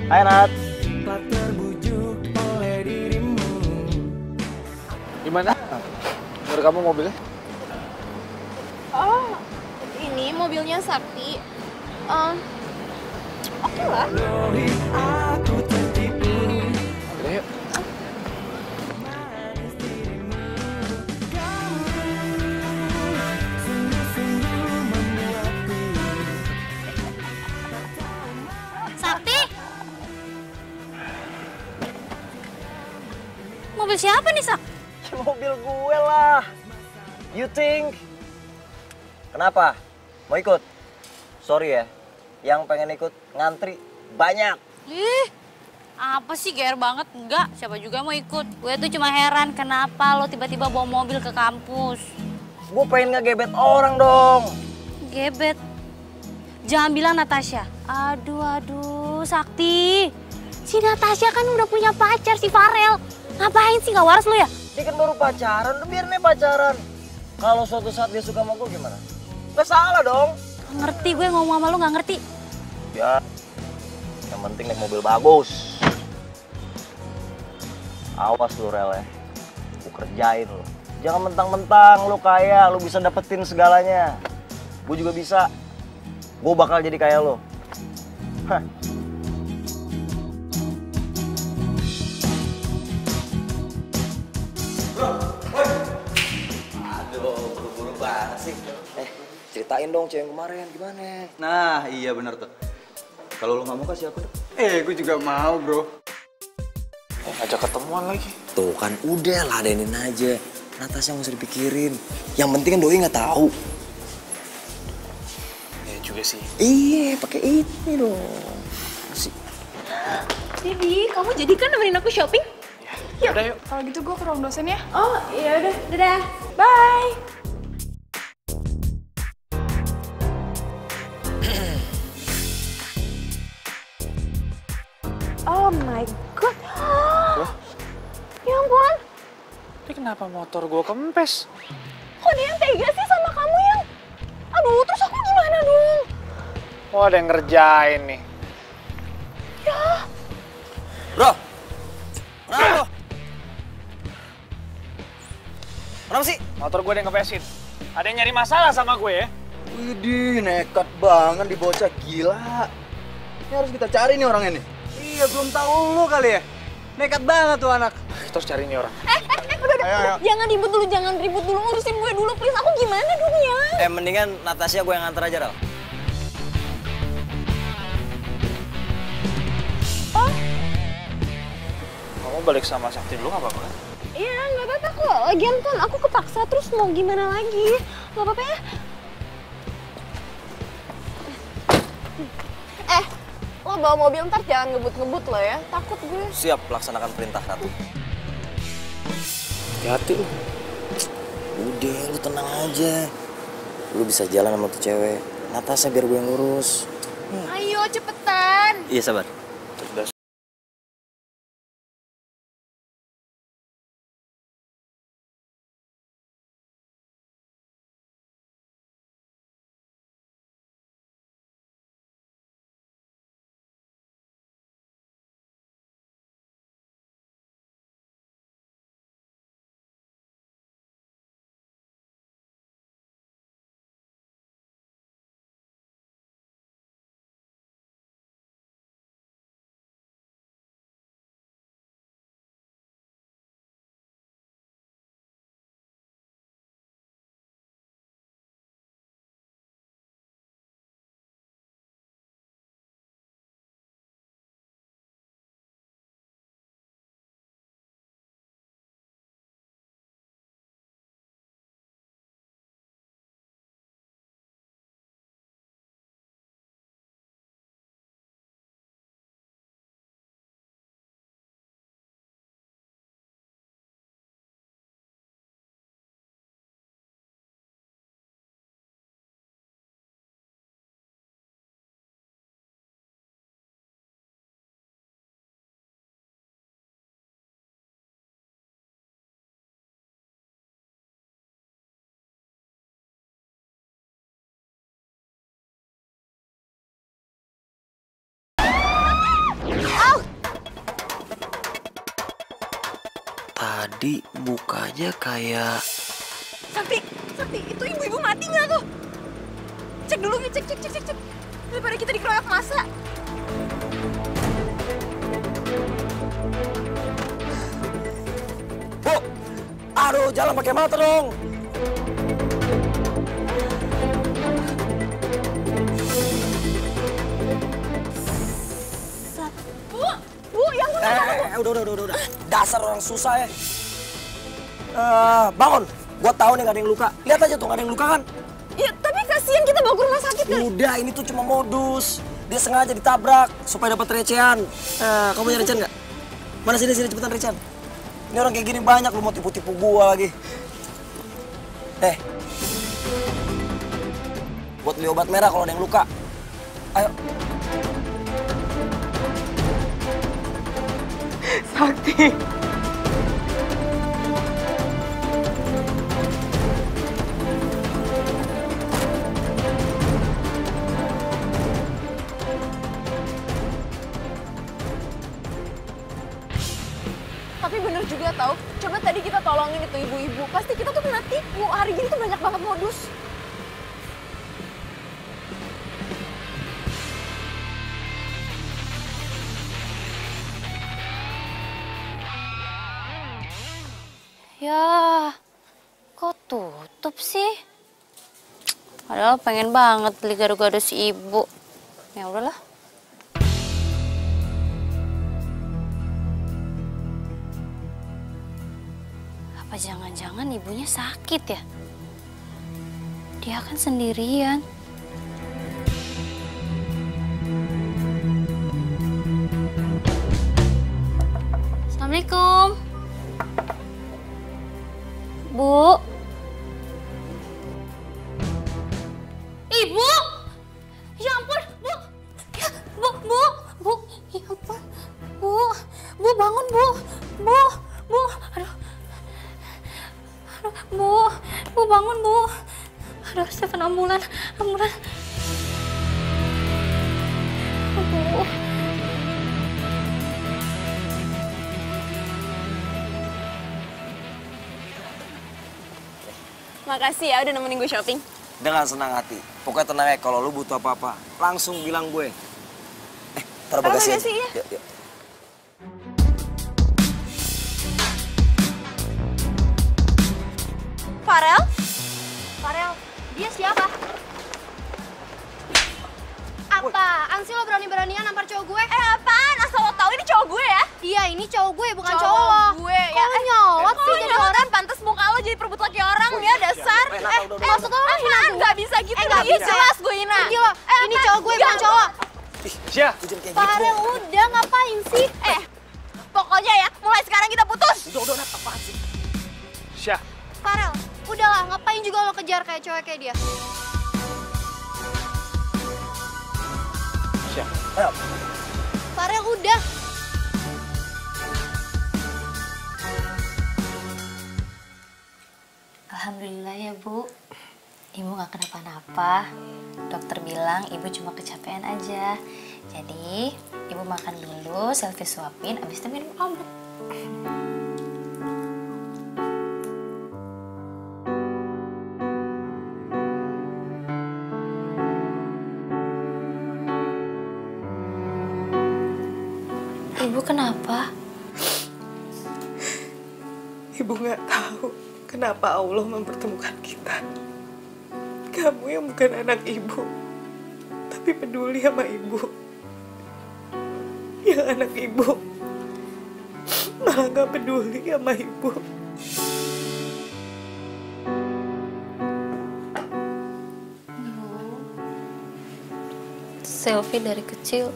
Hai Nat. Gimana? Menurut kamu mobilnya? Oh, ini mobilnya Sakti. Oke lah. Udah yuk. Sakti? Mobil siapa nih, Sak? Mobil gue lah. You think? Kenapa? Mau ikut? Sorry ya, yang pengen ikut ngantri banyak. Ih, apa sih GR banget? Enggak, siapa juga mau ikut. Gue tuh cuma heran kenapa lo tiba-tiba bawa mobil ke kampus. Gue pengen ngegebet orang dong. Gebet? Jangan bilang Natasha. Aduh, Sakti. Si Natasha kan udah punya pacar, si Farel. Ngapain sih, gak waras lo ya? Dia kan baru pacaran, udah biarin aja pacaran. Kalau suatu saat dia suka sama gue gimana? Gak salah dong. Gak ngerti, gue ngomong sama lo gak ngerti. Ya, yang penting naik mobil bagus. Awas lu Rel ya, gue kerjain lu. Jangan mentang-mentang lu kaya, lu bisa dapetin segalanya. Gue juga bisa. Gue bakal jadi kayak lo. Hah. Aduh, buru-buru banget sih. Ceritain dong cewek kemarin gimana? Nah, iya bener tuh. Kalau lu nggak mau kasih aku deh. Gue juga mau, bro. Ngajak ketemuan lagi. Tuh kan udah ladenin aja. Natasha nggak usah dipikirin. Yang penting kan doi nggak tahu. Ya juga sih. Iya, pakai ini dong. Masih. Jadi, kamu jadi kan nemenin aku shopping? Ya udah yuk. Kalau gitu gue ke ruang dosen ya. Oh, iya udah. Dadah. Bye. Oh my god. Ya ampun. Ini kenapa motor gue kempes? Kok dia yang tega sih sama kamu yang? Aduh, terus aku gimana dong? Oh, ada yang ngerjain nih. Ya. Bro. Kenapa? Kenapa sih? Motor gue ada yang ngepesin. Ada yang nyari masalah sama gue ya? Widih, nekat banget di bocah, gila. Ini harus kita cari nih orangnya nih. Iya, belum tahu lu kali ya. Nekat banget tuh anak. Kita harus cari nih orang. Udah. Ayo. Jangan ribut dulu, urusin gue dulu, please. Aku gimana dong ya? Mendingan Natasha gue yang nganter aja, Ral. Oh, Kamu balik sama Sakti dulu gak apa-apa kan? iya nggak apa-apa kok. Lagian kan aku kepaksa, terus mau gimana lagi? Nggak apa-apa ya? Lo bawa mobil ntar jangan ngebut-ngebut lo ya. Takut gue. Siap, laksanakan perintah Ratu. Hati-hati lu. Udah, lu tenang aja. Lu bisa jalan sama tuh cewek. Natasha biar gue yang ngurus. Ayo cepetan. Iya, sabar. Udah. Tadi mukanya kayak... Sakti, itu ibu-ibu mati nggak tuh? Cek dulu, cek. Daripada kita dikeroyok masa. Bu, aduh jalan pakai mata dong. Bu, yang benar. Udah. Dasar orang susah ya. Bangun. Gua tahu nih gak ada yang luka. Lihat aja tuh gak ada yang luka kan? Ya, tapi kasihan kasihan, kita bawa ke rumah sakit kali. Udah, ini tuh cuma modus. Dia sengaja ditabrak supaya dapat recehan. Nah, kamu punya recehan nggak? Mana sini cepetan recehan. Ini orang kayak gini banyak, lu mau tipu-tipu gua lagi. Buat beli obat merah kalau ada yang luka. Ayo. Sakti. Tapi bener juga tau, coba tadi kita tolongin itu ibu-ibu, pasti kita tuh kena tipu. Hari gini tuh banyak banget modus. Ya, kok tutup sih? Padahal pengen banget beli gado-gado si ibu. Ya udahlah. Apa jangan-jangan ibunya sakit ya? Dia kan sendirian. Assalamualaikum. Bu. Ibu. Ya ampun, Bu. Ya, Bu. Ya ampun. Bu bangun, Bu. Aduh. Bu bangun, Bu. Aduh, telepon ambulan. Bu. Makasih ya udah nemenin gue shopping. Dengan senang hati. Pokoknya tenang ya, kalau lu butuh apa-apa, langsung bilang gue. Taruh bagasi aja. Ya. Yuk. Farel? Dia siapa? Apaan sih lo berani-beranian nampar cowok gue? Apaan? Asal lo tahu ini cowok gue ya? Iya, ini cowok gue, bukan cowok lo. Gue ya. Kok nyolot sih jadi orang? Pantes muka lo jadi perebut laki orang ya, dasar. Maksud lo apaan? Gak bisa gitu. Gak bisa. Jelas gue hina. Ini cowok gue, bukan cowok. Syah. Farel, udah ngapain sih? Pokoknya ya, mulai sekarang kita putus. Udah, apaan sih? Syah. Farel, udahlah, ngapain juga lo kejar kayak cowok kayak dia? Syah. Ayo. Farel, udah. Alhamdulillah ya, Bu. Ibu gak kenapa-napa. Dokter bilang ibu cuma kecapean aja. Jadi, ibu makan dulu, selfie suapin, abis itu minum obat. Ibu kenapa? Ibu nggak tahu kenapa Allah mempertemukan kita. Kamu yang bukan anak ibu, tapi peduli sama ibu. Yang anak ibu malah nggak peduli sama ibu. Selfie dari kecil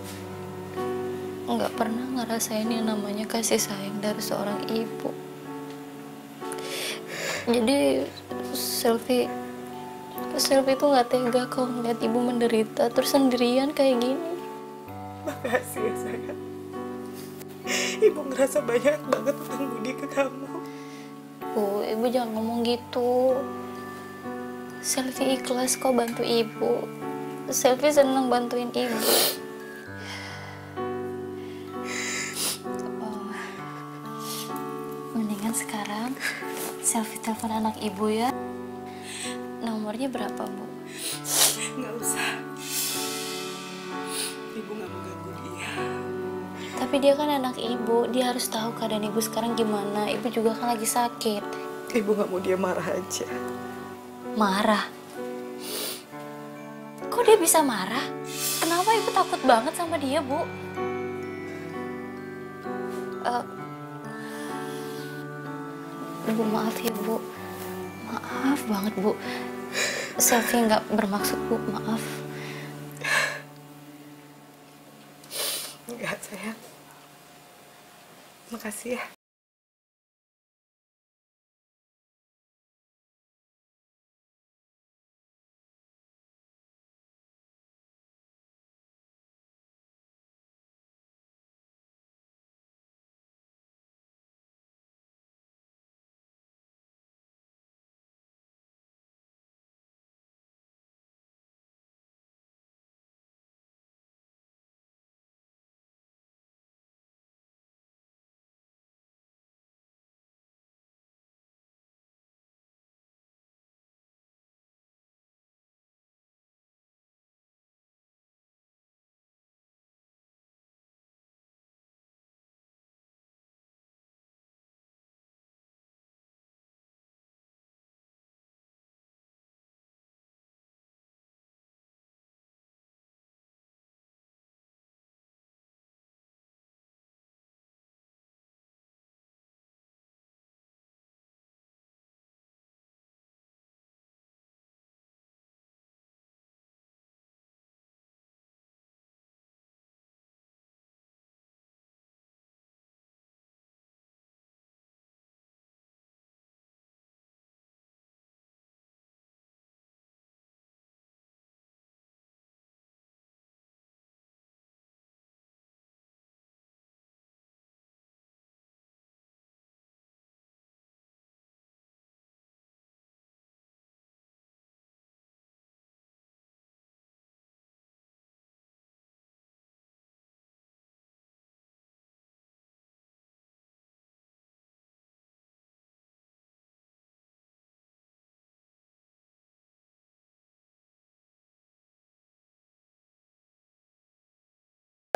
nggak pernah ngerasain yang namanya kasih sayang dari seorang ibu. Jadi Selfie tuh nggak tega kalau ngeliat ibu menderita terus sendirian kayak gini. Makasih ya sayang. Ibu ngerasa banyak banget utang budi ke kamu. Bu, ibu jangan ngomong gitu. Selfie ikhlas kok bantu ibu. Selfie seneng bantuin ibu. Mendingan sekarang Selfie telepon anak ibu ya. Nomornya berapa, Bu? Nggak usah. Ibu nggak mau ganggu dia. Tapi dia kan anak ibu, dia harus tahu keadaan ibu sekarang gimana. Ibu juga kan lagi sakit. Ibu nggak mau dia marah aja. Marah? Kok dia bisa marah? Kenapa ibu takut banget sama dia, Bu? Bu, maaf ya, Bu. Maaf banget, Bu. Selfie nggak bermaksud, Bu. Maaf. Enggak, sayang. Makasih ya.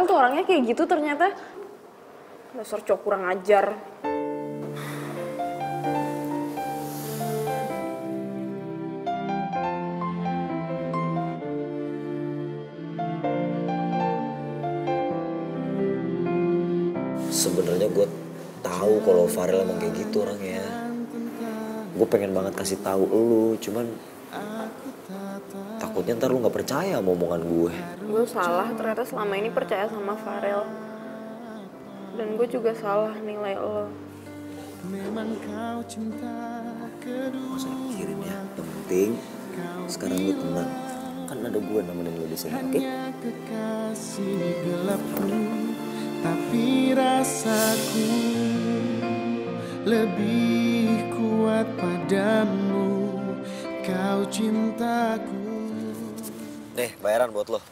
Tuh orangnya kayak gitu ternyata. Dasar cowok kurang ajar. Sebenarnya gue tahu kalau Farel emang kayak gitu orangnya. Gue pengen banget kasih tahu lu, cuman takutnya ntar lu nggak percaya sama omongan gue. Gue salah ternyata selama ini percaya sama Farel. Dan gue juga salah nilai lo. Gak usah dipikirin ya, yang penting sekarang lu tenang. Kan ada gue nemenin lu di sini, oke? Tapi rasaku lebih kuat padamu, kau cintaku. Nih, bayaran buat lo.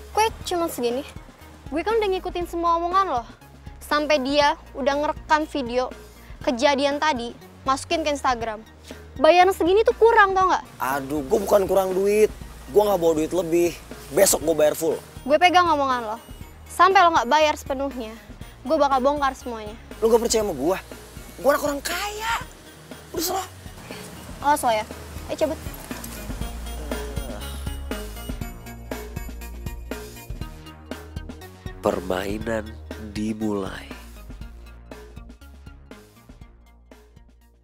Kue cuma segini? Gue kan udah ngikutin semua omongan lo. Sampai dia udah ngerekam video kejadian tadi, masukin ke Instagram. Bayaran segini tuh kurang, tau nggak? Aduh, gue bukan kurang duit. Gue nggak bawa duit lebih. Besok gue bayar full. Gue pegang omongan lo. Sampai lo nggak bayar sepenuhnya, gue bakal bongkar semuanya. Lo gak percaya sama gue? Gue anak orang kaya. Udah salah. Awas lo ya. Ayo cabut. Permainan dimulai.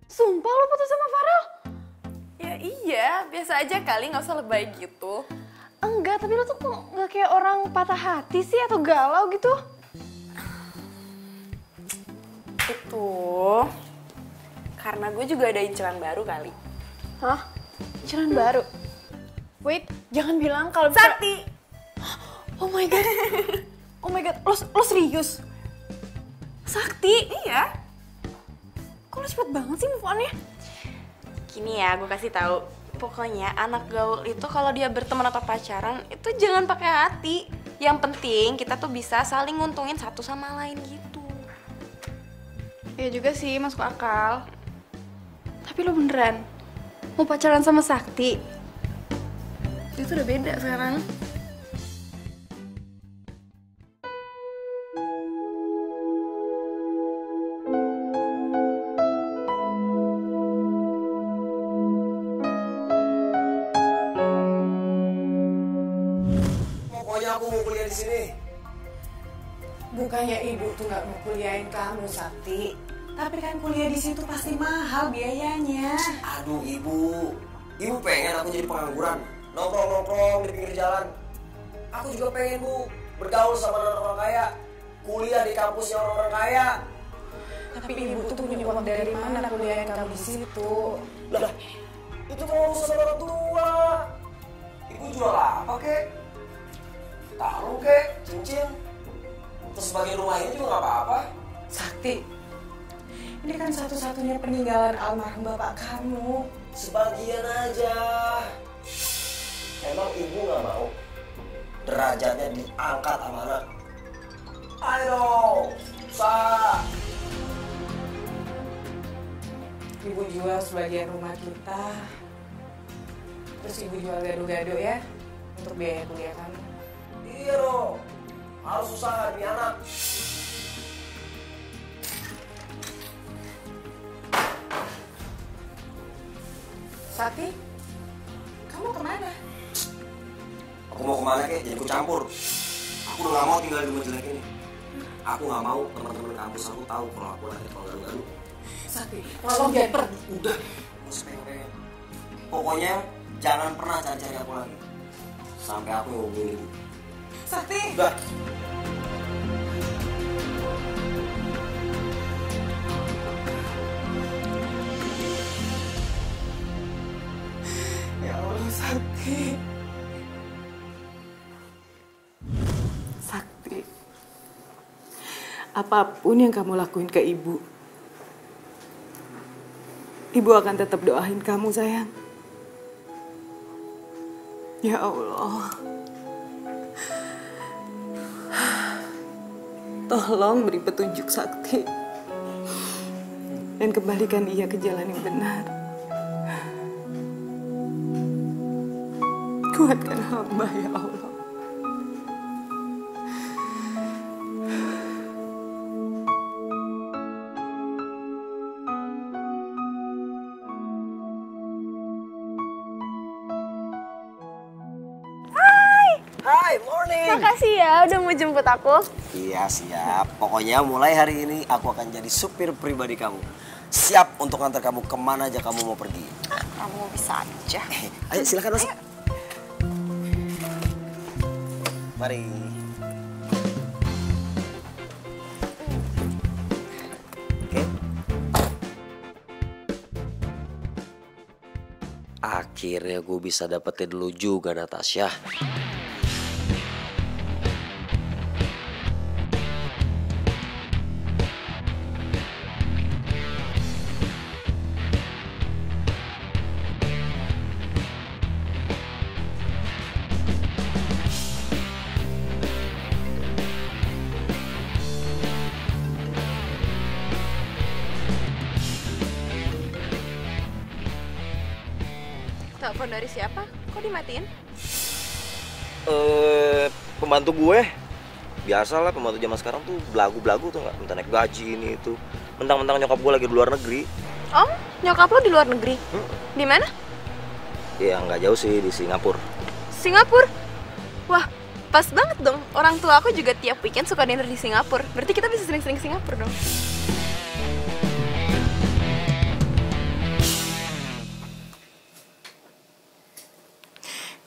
Sumpah lo putus sama Farel? Ya iya, biasa aja kali, nggak usah lebay gitu. Enggak, tapi lo tuh kok nggak kayak orang patah hati sih atau galau gitu? Itu karena gue juga ada inceran baru kali. Hah? Inceran baru? Wait, jangan bilang kalau Sakti! Oh my god. Oh my god, lo serius? Sakti? Iya. Kok lo cepet banget sih move on-nya? Gini ya, gue kasih tahu. Pokoknya anak gaul itu kalau dia berteman atau pacaran itu jangan pakai hati. Yang penting kita tuh bisa saling nguntungin satu sama lain gitu. Ya juga sih, masuk akal. Tapi lo beneran mau pacaran sama Sakti? Itu udah beda sekarang. Aku mau kuliah di sini. Bukannya ibu tuh nggak mau kuliahin kamu, Sakti. Tapi kan kuliah di situ pasti mahal biayanya. Aduh ibu pengen aku jadi pengangguran, nongkrong di pinggir jalan. Aku juga pengen bu bergaul sama orang-orang kaya, kuliah di kampusnya orang-orang kaya. Tapi ibu tuh punya uang dari mana kuliah kamu di situ? Lah, itu kan urusan orang tua. Ibu jual apa kek? Taruh kek, cincin. Terus sebagai rumah ini juga nggak apa-apa. Sakti, ini kan satu-satunya peninggalan almarhum bapak kamu. Sebagian aja. Emang ibu nggak mau derajatnya diangkat sama anak? Ayo, susah. Ibu jual sebagian rumah kita. Terus ibu jual gado-gado ya untuk biaya kuliah kamu. Iya dong, harus usaha demi anak. Sakti, kamu kemana? Aku mau kemana kek? Jangan ikut campur. Aku udah gak mau tinggal di rumah jelek ini. Aku gak mau teman-teman kampus aku tahu kalau aku lagi kalau garu-garu. Sakti, tolong jangan pergi. Udah, gak usah pengen-pengen. Pokoknya jangan pernah cari-cari aku lagi. Sampai aku ngomongin ibu. Sakti! Udah. Ya Allah, Sakti. Sakti, apapun yang kamu lakuin ke ibu, ibu akan tetap doain kamu, sayang. Ya Allah, tolong beri petunjuk Sakti dan kembalikan ia ke jalan yang benar. Kuatkan hamba, ya Allah. Hai, morning. Makasih ya udah mau jemput aku. Iya, siap. Pokoknya mulai hari ini aku akan jadi supir pribadi kamu. Siap untuk antar kamu kemana aja kamu mau pergi. Kamu bisa aja. Ayo, silakan masuk. Mari. Oke. Akhirnya gue bisa dapetin lu juga, Natasha. Telepon dari siapa? Kok dimatiin? Pembantu gue. Biasalah pembantu zaman sekarang tuh belagu-belagu tuh nggak, minta naik gaji ini itu. Mentang-mentang nyokap gue lagi di luar negeri. Om, nyokap lo di luar negeri? Di mana? Ya nggak jauh sih, di Singapura. Singapura? Wah, pas banget dong. Orang tua aku juga tiap weekend suka dinner di Singapura. Berarti kita bisa sering-sering ke Singapura dong.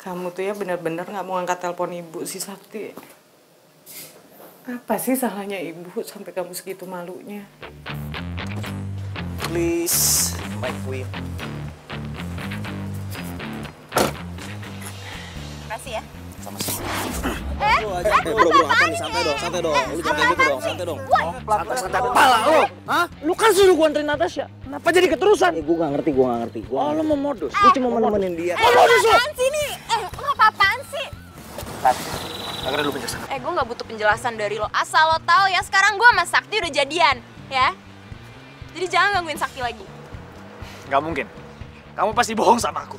Kamu tuh ya benar-benar nggak mau angkat telepon ibu sih, Sakti. Apa sih salahnya ibu sampai kamu segitu malunya? Please, my queen. Makasih ya. Sama-sama. Bro, apa nih? Santai dong. Lu jangan kayak gitu dong, santai dong. Santai kepala lo. Hah? Lu kan suruh gua anterin Natasha. Kenapa jadi keterusan? Gue gak ngerti. Oh, lu mau modus. Gue cuma mau nemenin dia. Modus lo? Apaan sih nih? Lo apa-apaan sih? Dengerin lu penjelasan. Gue nggak butuh penjelasan dari lo. Asal lo tahu ya, sekarang gue sama Sakti udah jadian, ya. Jadi jangan gangguin Sakti lagi. Gak mungkin. Kamu pasti bohong sama aku.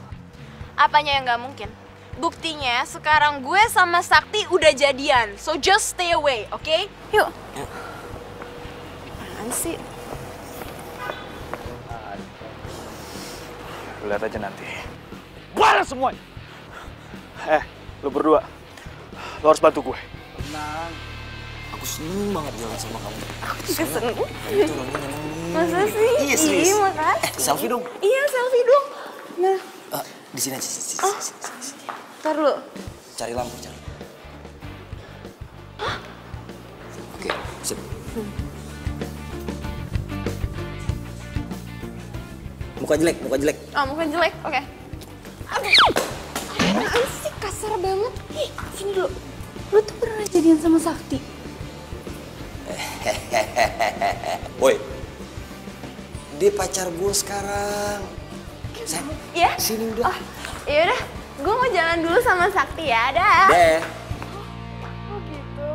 Apanya yang nggak mungkin? Buktinya sekarang gue sama Sakti udah jadian. So just stay away, oke? Yuk. Apaan sih? Lu lihat aja nanti. Balas semuanya. Lu berdua. Lu harus bantu gue. Tenang. Aku Aku seneng banget jalan sama kamu. Aku juga seneng. Kamu tuh orangnya nyemangin. Masa sih? Iya, serius. Iya, makasih. Selfie dong. Iya, selfie dong. Nah. Di sini aja. Oh, ntar dulu. Cari lampu, cari. Oke, sip. Muka jelek. Oh, muka jelek, oke. Aduh, apaan sih kasar banget. Ih, sini dulu. Lu tuh pernah jadian sama Sakti? Woi, dia pacar gue sekarang. Iya? Sini udah. Oh, yaudah, gue mau jalan dulu sama Sakti ya, dah. Deh. Oh gitu.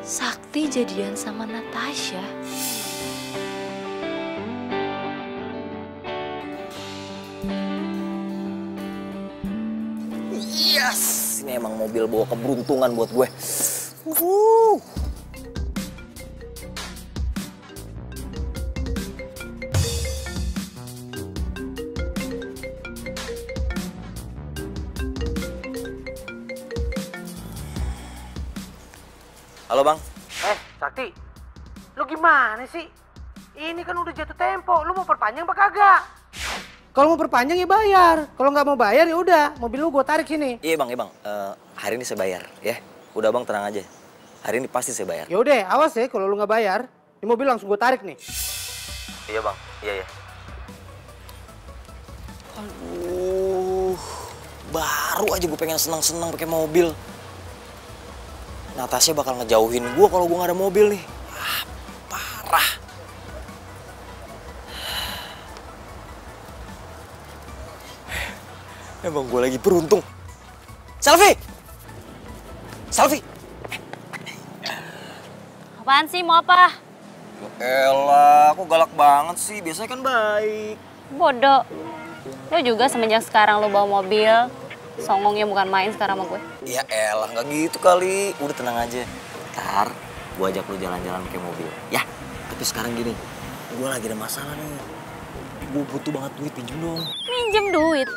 Sakti jadian sama Natasha. Yes, ini emang mobil bawa keberuntungan buat gue. Halo bang. Sakti, lu gimana sih? Ini kan udah jatuh tempo, lu mau perpanjang apa kagak? Kalau mau perpanjang ya bayar, kalau nggak mau bayar ya udah, mobil lu gue tarik sini. Iya bang. Hari ini saya bayar ya. Udah bang, tenang aja. Hari ini pasti saya bayar. Ya udah, awas ya kalau lu nggak bayar, ini mobil langsung gue tarik nih. Iya bang, iya. Aduh, baru aja gue pengen senang-senang pakai mobil. Natasha bakal ngejauhin gue kalau gue nggak ada mobil nih. Parah. Emang gue lagi beruntung. Selfie! Apaan sih, mau apa? Elah, kok galak banget sih? Biasanya kan baik. Bodoh. Lo juga semenjak sekarang lo bawa mobil, songongnya bukan main sekarang sama gue. Ya elah, nggak gitu kali. Udah tenang aja. Ntar gue ajak lo jalan-jalan pakai mobil. Ya, tapi sekarang gini, gue lagi ada masalah nih. Gue butuh banget duit, pinjem dong. Minjem duit?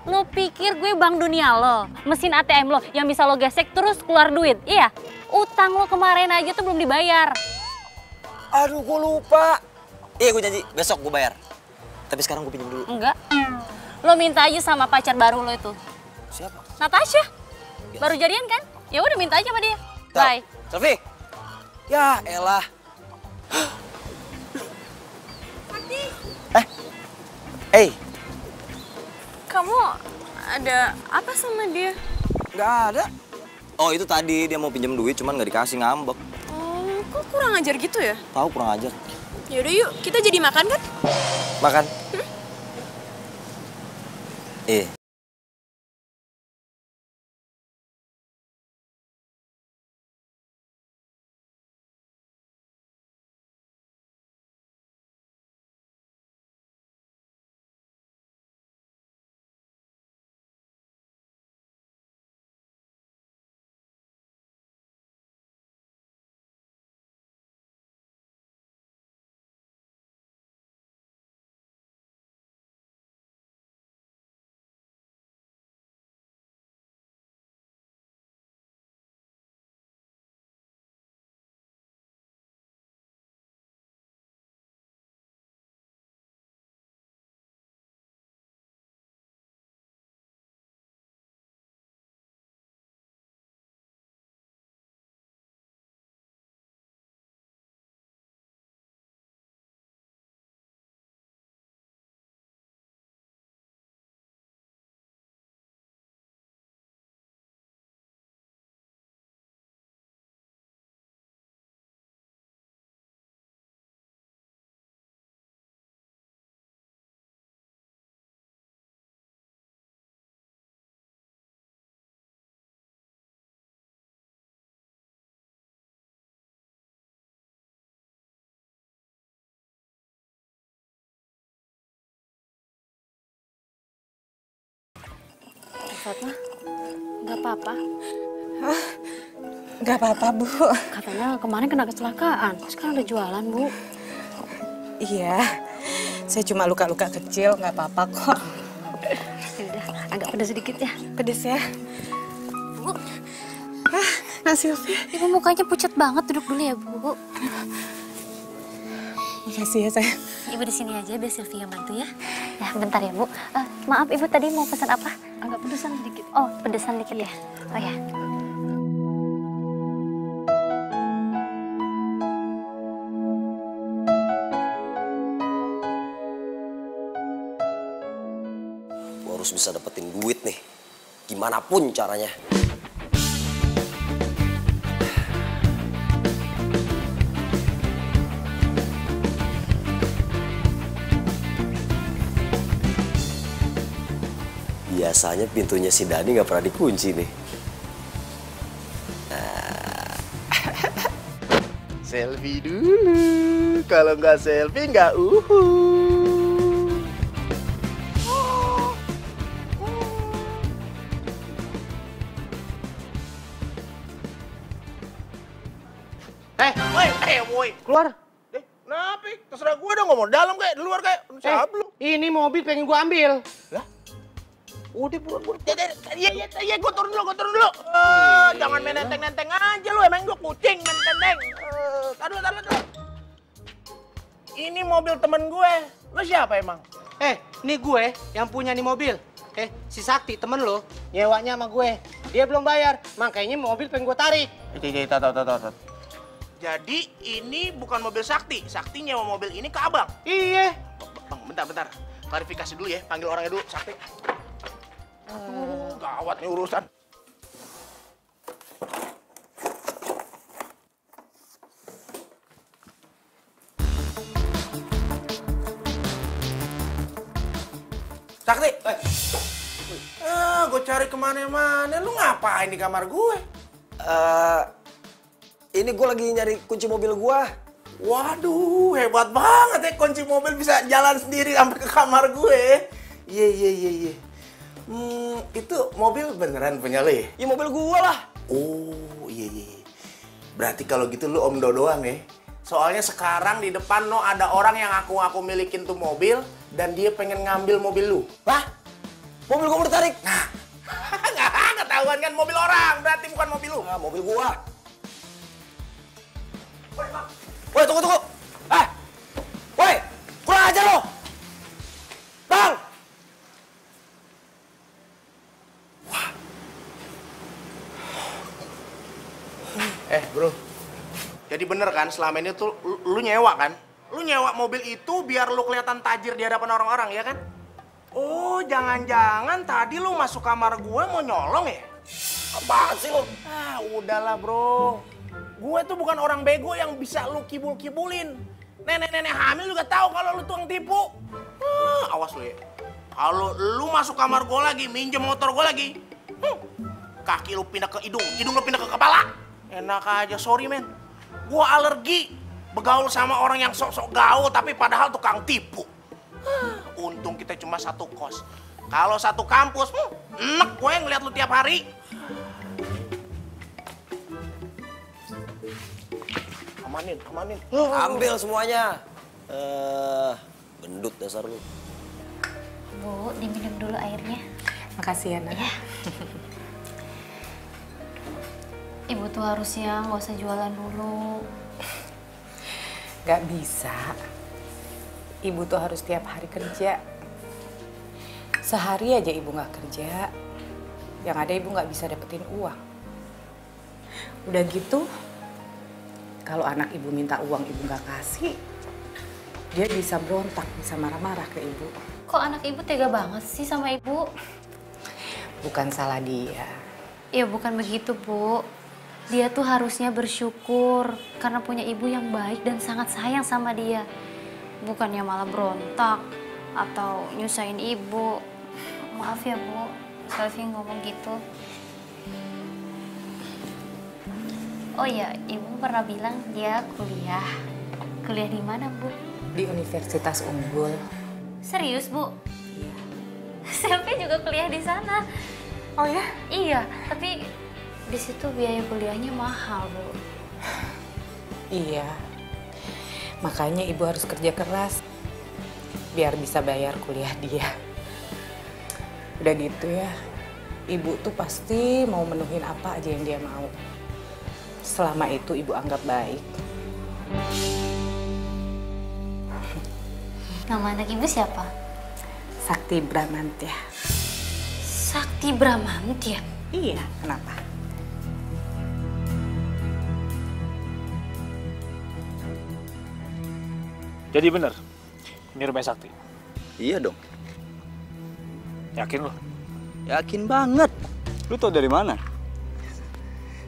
Lo pikir gue bank dunia lo? Mesin ATM lo yang bisa lo gesek terus keluar duit? Iya? Utang lo kemarin aja tuh belum dibayar. Aduh, gue lupa. Iya, gue janji. Besok gue bayar. Tapi sekarang gue pinjem dulu. Enggak. Lo minta aja sama pacar baru lo itu. Siapa? Natasha. Baru jadian kan? Ya udah minta aja sama dia. Bye. Selfie. Ya elah. Kamu ada apa sama dia? Nggak ada. Oh, itu tadi dia mau pinjam duit, cuman nggak dikasih, ngambek. Oh, kok kurang ajar gitu ya? Tahu kurang ajar. Yaudah yuk, kita jadi makan kan? Makan. Iya. Fatma, nggak apa-apa. Nggak apa-apa, Bu. Katanya kemarin kena kecelakaan, sekarang udah jualan, Bu. Iya, saya cuma luka-luka kecil, nggak apa-apa kok. Udah, agak pedas pedas sedikit ya. Pedes ya. Bu. Nah Sylvia. Ibu mukanya pucat banget, duduk dulu ya Bu. Makasih ya sayang. Ibu di sini aja biar Sylvia bantu ya. Ya bentar ya Bu. Maaf Ibu tadi mau pesan apa? Agak pedesan sedikit. Oh pedesan dikit ya. Oh ya. Gue harus bisa dapetin duit nih, gimana pun caranya. Biasanya pintunya si Dani nggak pernah dikunci nih. Selfie dulu, kalau nggak selfie nggak woi, Keluar. Kenapa? Terserah gue dong, ngomong dalam kayak di luar kayak lu. Ini mobil pengen gue ambil. Lah? Udah buruan. Iya, gue turun dulu. Jangan main nenteng-nenteng aja lu, emang gue kucing main nenteng. Taruh. Ini mobil temen gue. Lu siapa emang? Ini gue yang punya nih mobil. Si Sakti temen lo, nyewanya sama gue. Dia belum bayar, makanya mobil pengen gue tarik. Tahu. Jadi ini bukan mobil Sakti. Sakti nyewa mobil ini ke abang. Iya. Bang, bentar. Klarifikasi dulu ya. Panggil orangnya dulu, Sakti. Gawat nih urusan. Sakti. Gue cari kemana-mana. Lu ngapain di kamar gue? Ini gue lagi nyari kunci mobil gue. Waduh, hebat banget ya, kunci mobil bisa jalan sendiri sampai ke kamar gue. Iya. Itu mobil beneran punya lo ya? Ya mobil gue lah. Oh, iya. Berarti kalau gitu lu Om Do doang ya? Soalnya sekarang di depan ada orang yang aku milikin tuh mobil dan dia pengen ngambil mobil lu. Hah? Mobil gue mau ditarik? Nah, nggak ketahuan kan mobil orang, berarti bukan mobil lu. Nah, mobil gue. Woi, tunggu. Woi, kurang ajar lo. Bang. Bro. Jadi bener kan selama ini tuh lu nyewa kan? Lu nyewa mobil itu biar lu kelihatan tajir di hadapan orang-orang, ya kan? Oh, jangan-jangan tadi lu masuk kamar gue mau nyolong ya? Apaan sih lo? Udahlah bro. Gue tuh bukan orang bego yang bisa lu kibul-kibulin. Nenek-nenek hamil juga tahu kalau lu tukang tipu. Awas lu ya. Kalau lu masuk kamar gue lagi, minjem motor gue lagi, kaki lu pindah ke hidung lu pindah ke kepala. Enak aja, sorry men. Gue alergi begaul sama orang yang sok-sok gaul tapi padahal tukang tipu. Untung kita cuma satu kos. Kalau satu kampus, enak gue ngeliat lu tiap hari. Amanin. Ambil semuanya. Gendut dasar lu. Bu, diminum dulu airnya. Makasih ya, Nak. Ya. Ibu tuh harusnya nggak usah jualan dulu. Gak bisa. Ibu tuh harus tiap hari kerja. Sehari aja ibu nggak kerja, yang ada ibu nggak bisa dapetin uang. Udah gitu, kalau anak ibu minta uang ibu nggak kasih, dia bisa berontak, bisa marah-marah ke ibu. Kok anak ibu tega banget sih sama ibu? Bukan salah dia. Ya bukan begitu, Bu. Dia tuh harusnya bersyukur karena punya ibu yang baik dan sangat sayang sama dia. Bukannya malah berontak atau nyusahin ibu. Maaf ya, Bu. Selfie ngomong gitu. Oh iya, ibu pernah bilang dia kuliah. Kuliah di mana, Bu? Di Universitas Unggul. Serius, Bu? Iya. Selfie juga kuliah di sana. Oh ya? Iya, tapi di situ biaya kuliahnya mahal, Bu. Iya. Makanya ibu harus kerja keras biar bisa bayar kuliah dia. Udah gitu ya, Ibu tuh pasti mau menuhin apa aja yang dia mau. Selama itu ibu anggap baik. Nama anak ibu siapa? Sakti Bramantya. Sakti Bramantya? Iya, kenapa? Jadi bener, ini rumah Sakti? Iya dong. Yakin lo? Yakin banget. Lu tau dari mana?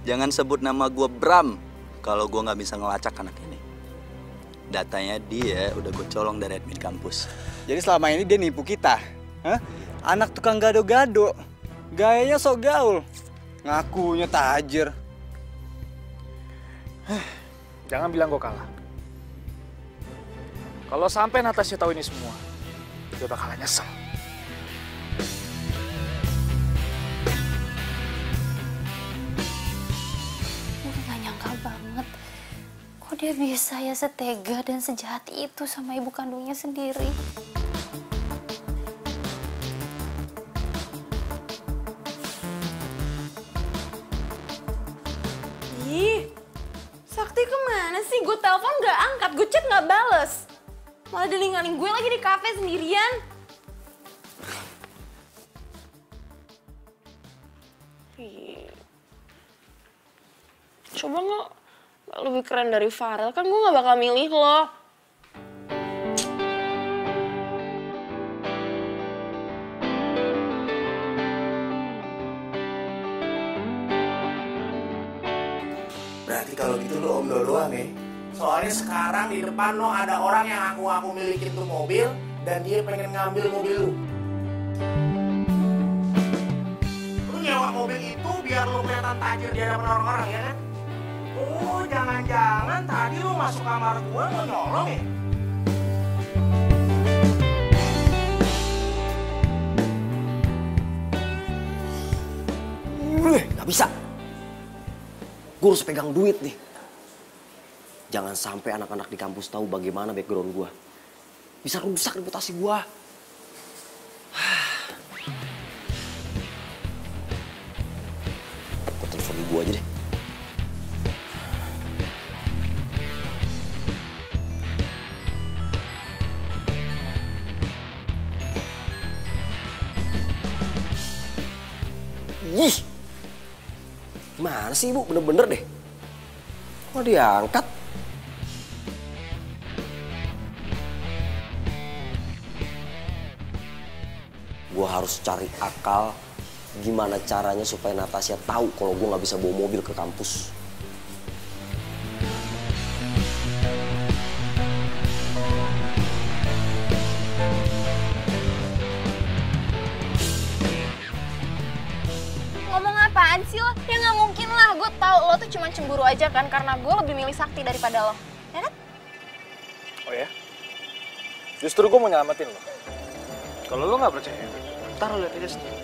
Jangan sebut nama gue Bram kalau gue nggak bisa ngelacak anak ini. Datanya dia udah gue colong dari admin kampus. Jadi selama ini dia nipu kita. Hah? Anak tukang gado-gado. Gayanya sok gaul. Ngakunya tajir. Jangan bilang gue kalah. Kalau sampai Natasha tahu ini semua, dia bakalan nyesel. Gue gak nyangka banget. Kok dia bisa ya setega dan sejahat itu sama ibu kandungnya sendiri. Ih, Sakti kemana sih? Gue telepon gak angkat, gue chat gak bales. Malah dia ninggalin gue lagi di kafe sendirian. Coba nggak lebih keren dari Farel, kan gue nggak bakal milih lo. Berarti kalau gitu lo om doang ya? Soalnya sekarang di depan lo ada orang yang aku milikin tuh mobil dan dia pengen ngambil mobil lu. Lu nyewa mobil itu biar lu kelihatan tajir di hadapan orang-orang ya kan? Oh, jangan-jangan tadi lu masuk kamar gua lo nyolong ya? Gak bisa. Gue harus pegang duit nih. Jangan sampai anak-anak di kampus tahu bagaimana background gue. Bisa rusak reputasi gue. Gue telepon ibu aja deh. Ih, gimana sih ibu? Bener-bener deh. Kok diangkat? Gue harus cari akal gimana caranya supaya Natasha tahu kalau gue nggak bisa bawa mobil ke kampus. Ngomong apaan sih lo? Ya nggak mungkin lah, gue tahu lo tuh cuma cemburu aja kan karena gue lebih milih Sakti daripada lo, ya kan? Oh ya? Justru gue mau nyelamatin lo. Kalau lo nggak percaya, ntar lo lihat aja sendiri.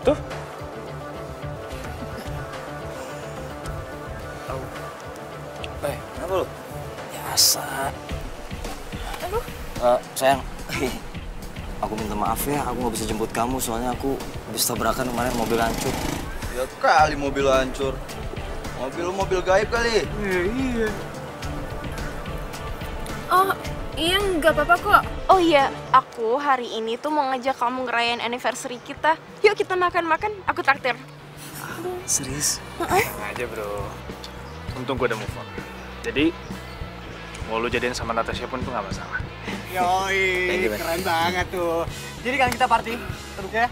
Tuh. Kenapa lo? Biasa. Aduh. Sayang, aku minta maaf ya, aku nggak bisa jemput kamu soalnya aku habis tabrakan kemarin mobil hancur. Ya kali mobil hancur. Mobil gaib kali. Iya. Oh, iya nggak apa-apa kok. Oh iya, aku hari ini tuh mau ngajak kamu ngerayain anniversary kita. Yuk kita makan-makan, aku traktir. Serius? Aja bro. Untung gue udah move on. Jadi, mau lu jadian sama Natasha pun tuh nggak masalah. Yoi, keren banget tuh. Jadi kan kita party, terus ya?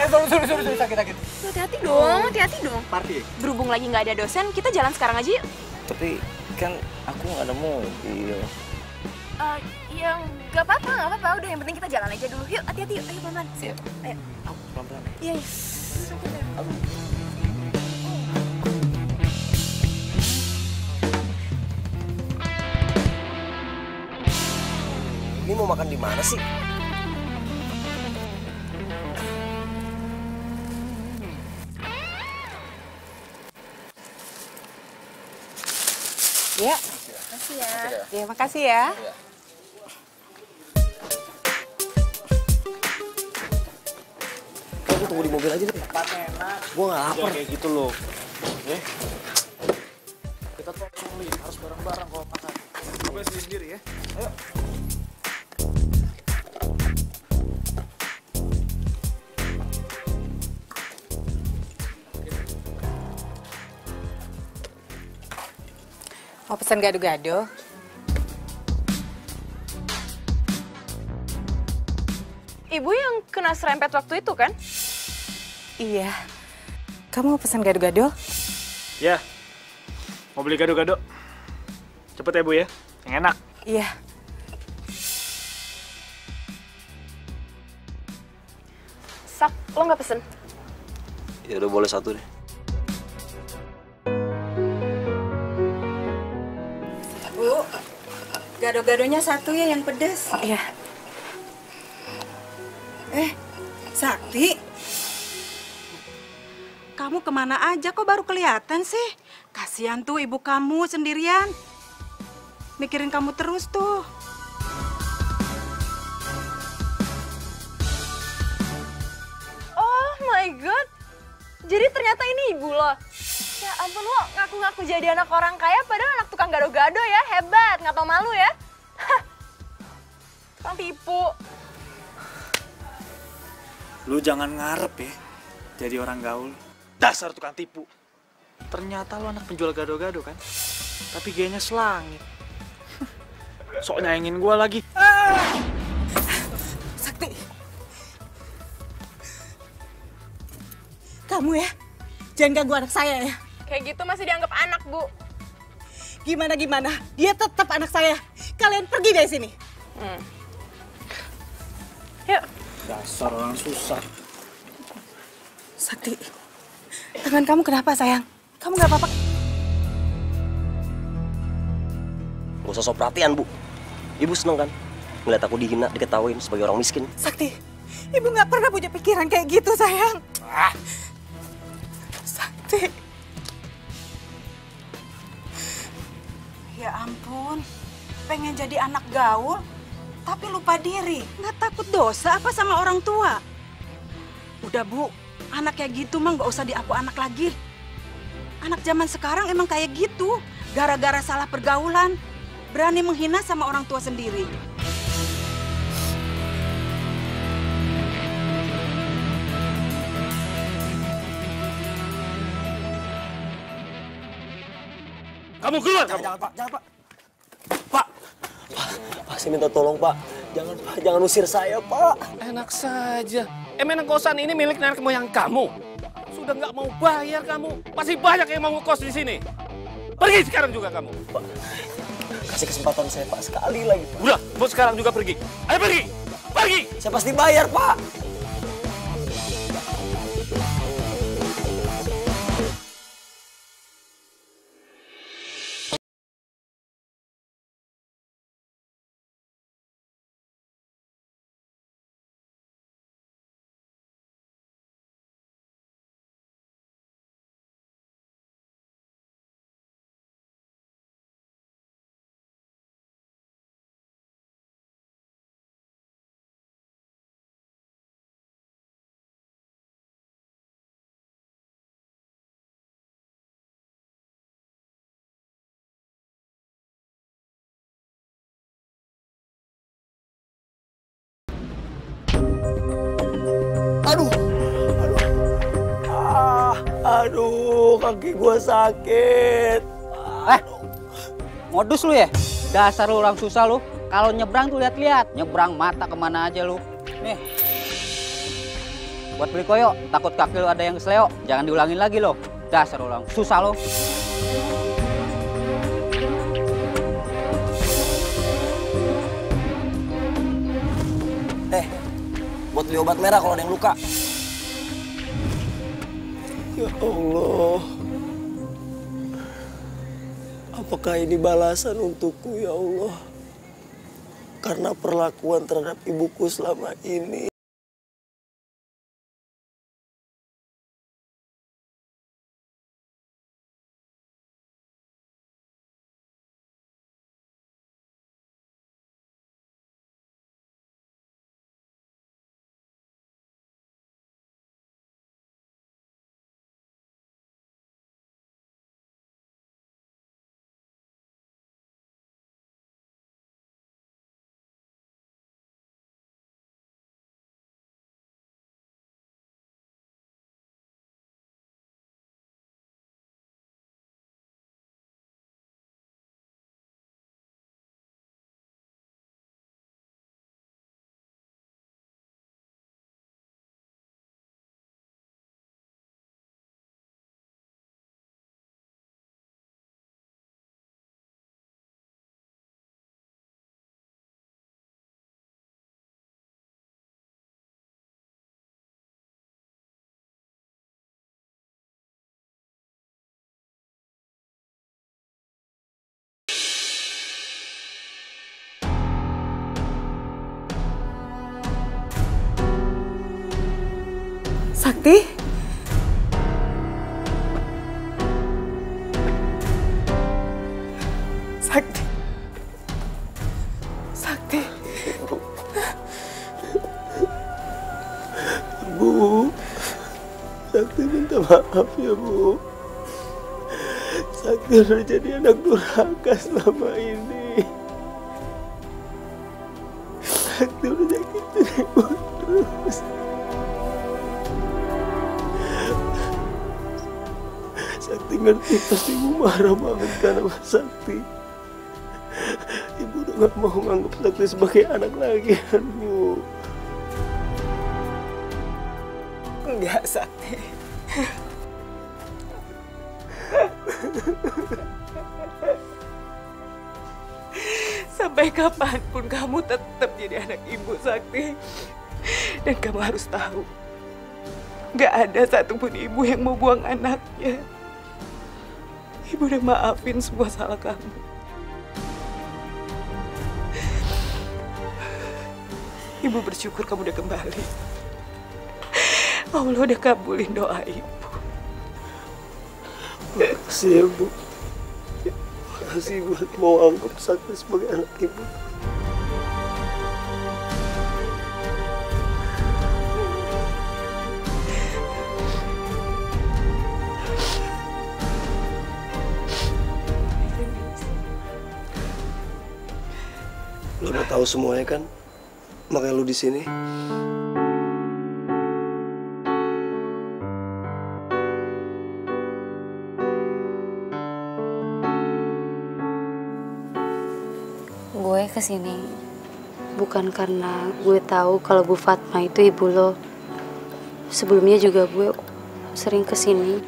Sorry, sakit. Hati-hati dong. Party? Berhubung lagi nggak ada dosen, kita jalan sekarang aja yuk. Tapi kan aku nggak ada mobil. Ya nggak apa-apa. Udah yang penting kita jalan aja dulu. Yuk, hati-hati yuk. Ayo pelan-pelan. Siap. Ayo. Pelan-pelan. Iya. Ini mau makan di mana sih? Ya. Makasih ya. Ya, makasih ya. Lu tunggu di mobil aja deh. Gue gak lapar. Kayak gitu loh. Ya. Kita tuh harus bareng-bareng kalau makan. Coba sendiri ya. Ayo. Mau pesan gado-gado? Ibu yang kena serempet waktu itu kan? Iya. Kamu mau pesan gado-gado? Ya. Mau beli gado-gado. Cepet ya, Bu ya. Yang enak. Iya. Sak, lo nggak pesen? Ya udah boleh satu deh. Bu, gado-gadonya satu ya yang pedas. Iya. Sakti. Kamu kemana aja kok baru kelihatan sih? Kasihan tuh ibu kamu sendirian. Mikirin kamu terus tuh. Oh my god. Jadi ternyata ini ibu lo. Ya ampun, lo ngaku-ngaku jadi anak orang kaya padahal anak tukang gado-gado ya. Hebat, nggak tau malu ya. Hah. Tukang tipu. Lu jangan ngarep ya jadi orang gaul. Dasar tukang tipu. Ternyata lu anak penjual gado-gado kan? Tapi gayanya selangit. Sok nyayangin gua lagi. Sakti. Kamu ya, jangan ganggu anak saya ya. Kayak gitu masih dianggap anak, Bu. Gimana? Dia tetap anak saya. Kalian pergi dari sini. Yuk. Dasar orang susah. Sakti, tangan kamu kenapa sayang? Kamu nggak apa-apa? Gak usah sok perhatian, Bu. Ibu seneng kan? Ngeliat aku dihina, diketawain sebagai orang miskin. Sakti, ibu nggak pernah punya pikiran kayak gitu sayang. Sakti. Ya ampun, pengen jadi anak gaul, tapi lupa diri. Nggak takut dosa apa sama orang tua? Udah Bu, anak kayak gitu mah nggak usah diaku anak lagi. Anak zaman sekarang emang kayak gitu. Gara-gara salah pergaulan, berani menghina sama orang tua sendiri. Kamu keluar, Jangan, Pak. Jangan, Pak. Pak, saya minta tolong, Pak. Jangan, Pak. Jangan usir saya, Pak. Enak saja. Emang kosan ini milik nenek moyang kamu? Sudah nggak mau bayar kamu. Masih banyak yang mau ngekos di sini. Pergi sekarang juga kamu. Pak, kasih kesempatan saya, Pak. Sekali lagi, Pak. Udah, mau sekarang juga pergi. Ayo pergi. Pergi. Saya pasti bayar, Pak. Aduh, kaki gua sakit. Modus lu ya? Dasar lu orang susah lu. Kalau nyebrang tuh lihat-lihat. Nyebrang mata kemana aja lu. Nih. Buat beli koyo, takut kaki lu ada yang kesleo. Jangan diulangin lagi lo. Dasar orang susah lu. Buat beli obat merah kalau ada yang luka. Ya Allah. Apakah ini balasan untukku, ya Allah? Karena perlakuan terhadap ibuku selama ini. Sakti? Sakti. Sakti. Bu, Sakti minta maaf ya Bu. Sakti udah jadi anak durhaka selama ini. Sakti udah nyakitin Ibu terus. Sakti ngerti pasti Ibu marah banget karena Mas Sakti. Ibu udah gak mau nganggap Sakti sebagai anak lagi kan Bu. Enggak, Sakti. Sampai kapanpun kamu tetap jadi anak ibu, Sakti. Dan kamu harus tahu, gak ada satupun ibu yang mau buang anaknya. Ibu udah maafin semua salah kamu. Ibu bersyukur kamu udah kembali. Allah udah kabulin doa ibu. Makasih ya Bu. Makasih buat mau anggap Sakti sebagai anak Ibu. Lo udah tahu semuanya kan? Makanya lo di sini. Gue kesini bukan karena gue tahu kalau Bu Fatma itu ibu lo. Sebelumnya juga gue sering kesini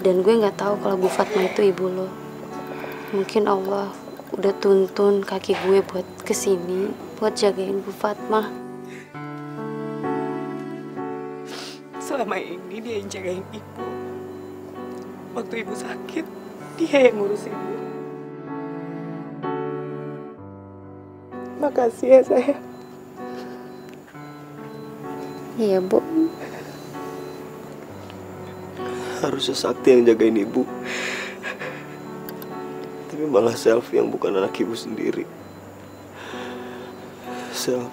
dan gue nggak tahu kalau Bu Fatma itu ibu lo. Mungkin Allah udah tuntun kaki gue buat kesini buat jagain Bu Fatma. Selama ini dia yang jagain ibu. Waktu ibu sakit, dia yang ngurus ibu. Makasih ya sayang. Iya Bu. Harusnya Sakti yang jagain Ibu. Tapi malah Selvi yang bukan anak Ibu sendiri. Sel,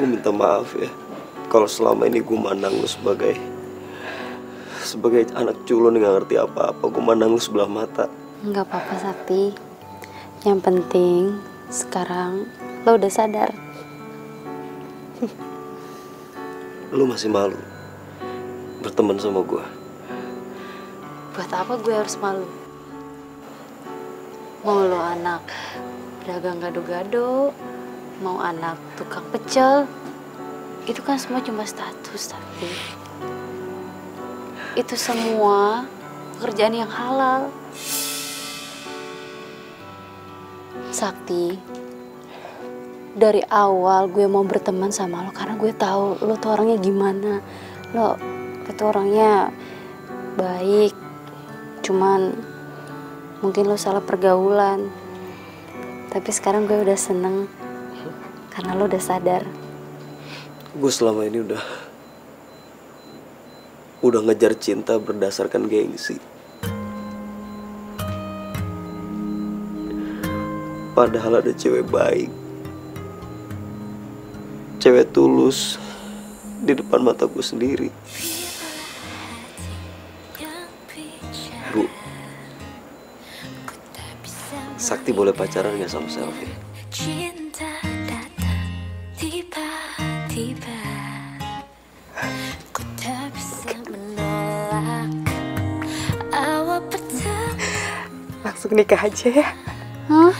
gue minta maaf ya. Kalau selama ini gue mandang lu sebagai anak culun yang gak ngerti apa-apa. Gue mandang lu sebelah mata. Nggak apa-apa Sakti. Yang penting sekarang lo udah sadar. Lu masih malu berteman sama gue. Buat apa gue harus malu? Mau lo anak pedagang gado-gado, mau anak tukang pecel, itu kan semua cuma status, tapi itu semua pekerjaan yang halal. Sakti, dari awal gue mau berteman sama lo karena gue tahu lo tuh orangnya gimana. Lo itu orangnya baik, cuman mungkin lo salah pergaulan. Tapi sekarang gue udah seneng karena lo udah sadar. Gue selama ini udah ngejar cinta berdasarkan gengsi. Padahal ada cewek baik, cewek tulus di depan mata gue sendiri. Bu, Sakti boleh pacaran gak sama Selvi? Cinta datang tiba-tiba, ku tak bisa menolak awal pertama. Langsung nikah aja ya. Hah?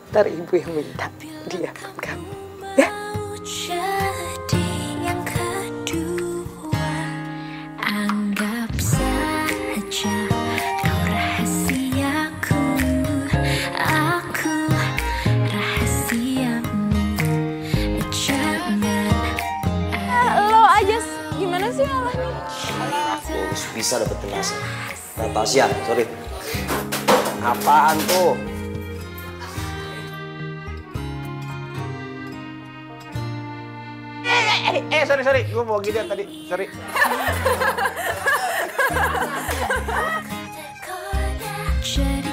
Ntar ibu yang minta dia buat kamu. Ya? Jadi yang kedua, anggap saja kau rahasiaku, aku rahasiamu. Jangan Lo aja gimana sih ngalamin? Harus bisa dapet penjelasan. Natasha, sorry. Apaan tuh? Sorry, gue mau gini tadi, sorry. Jadi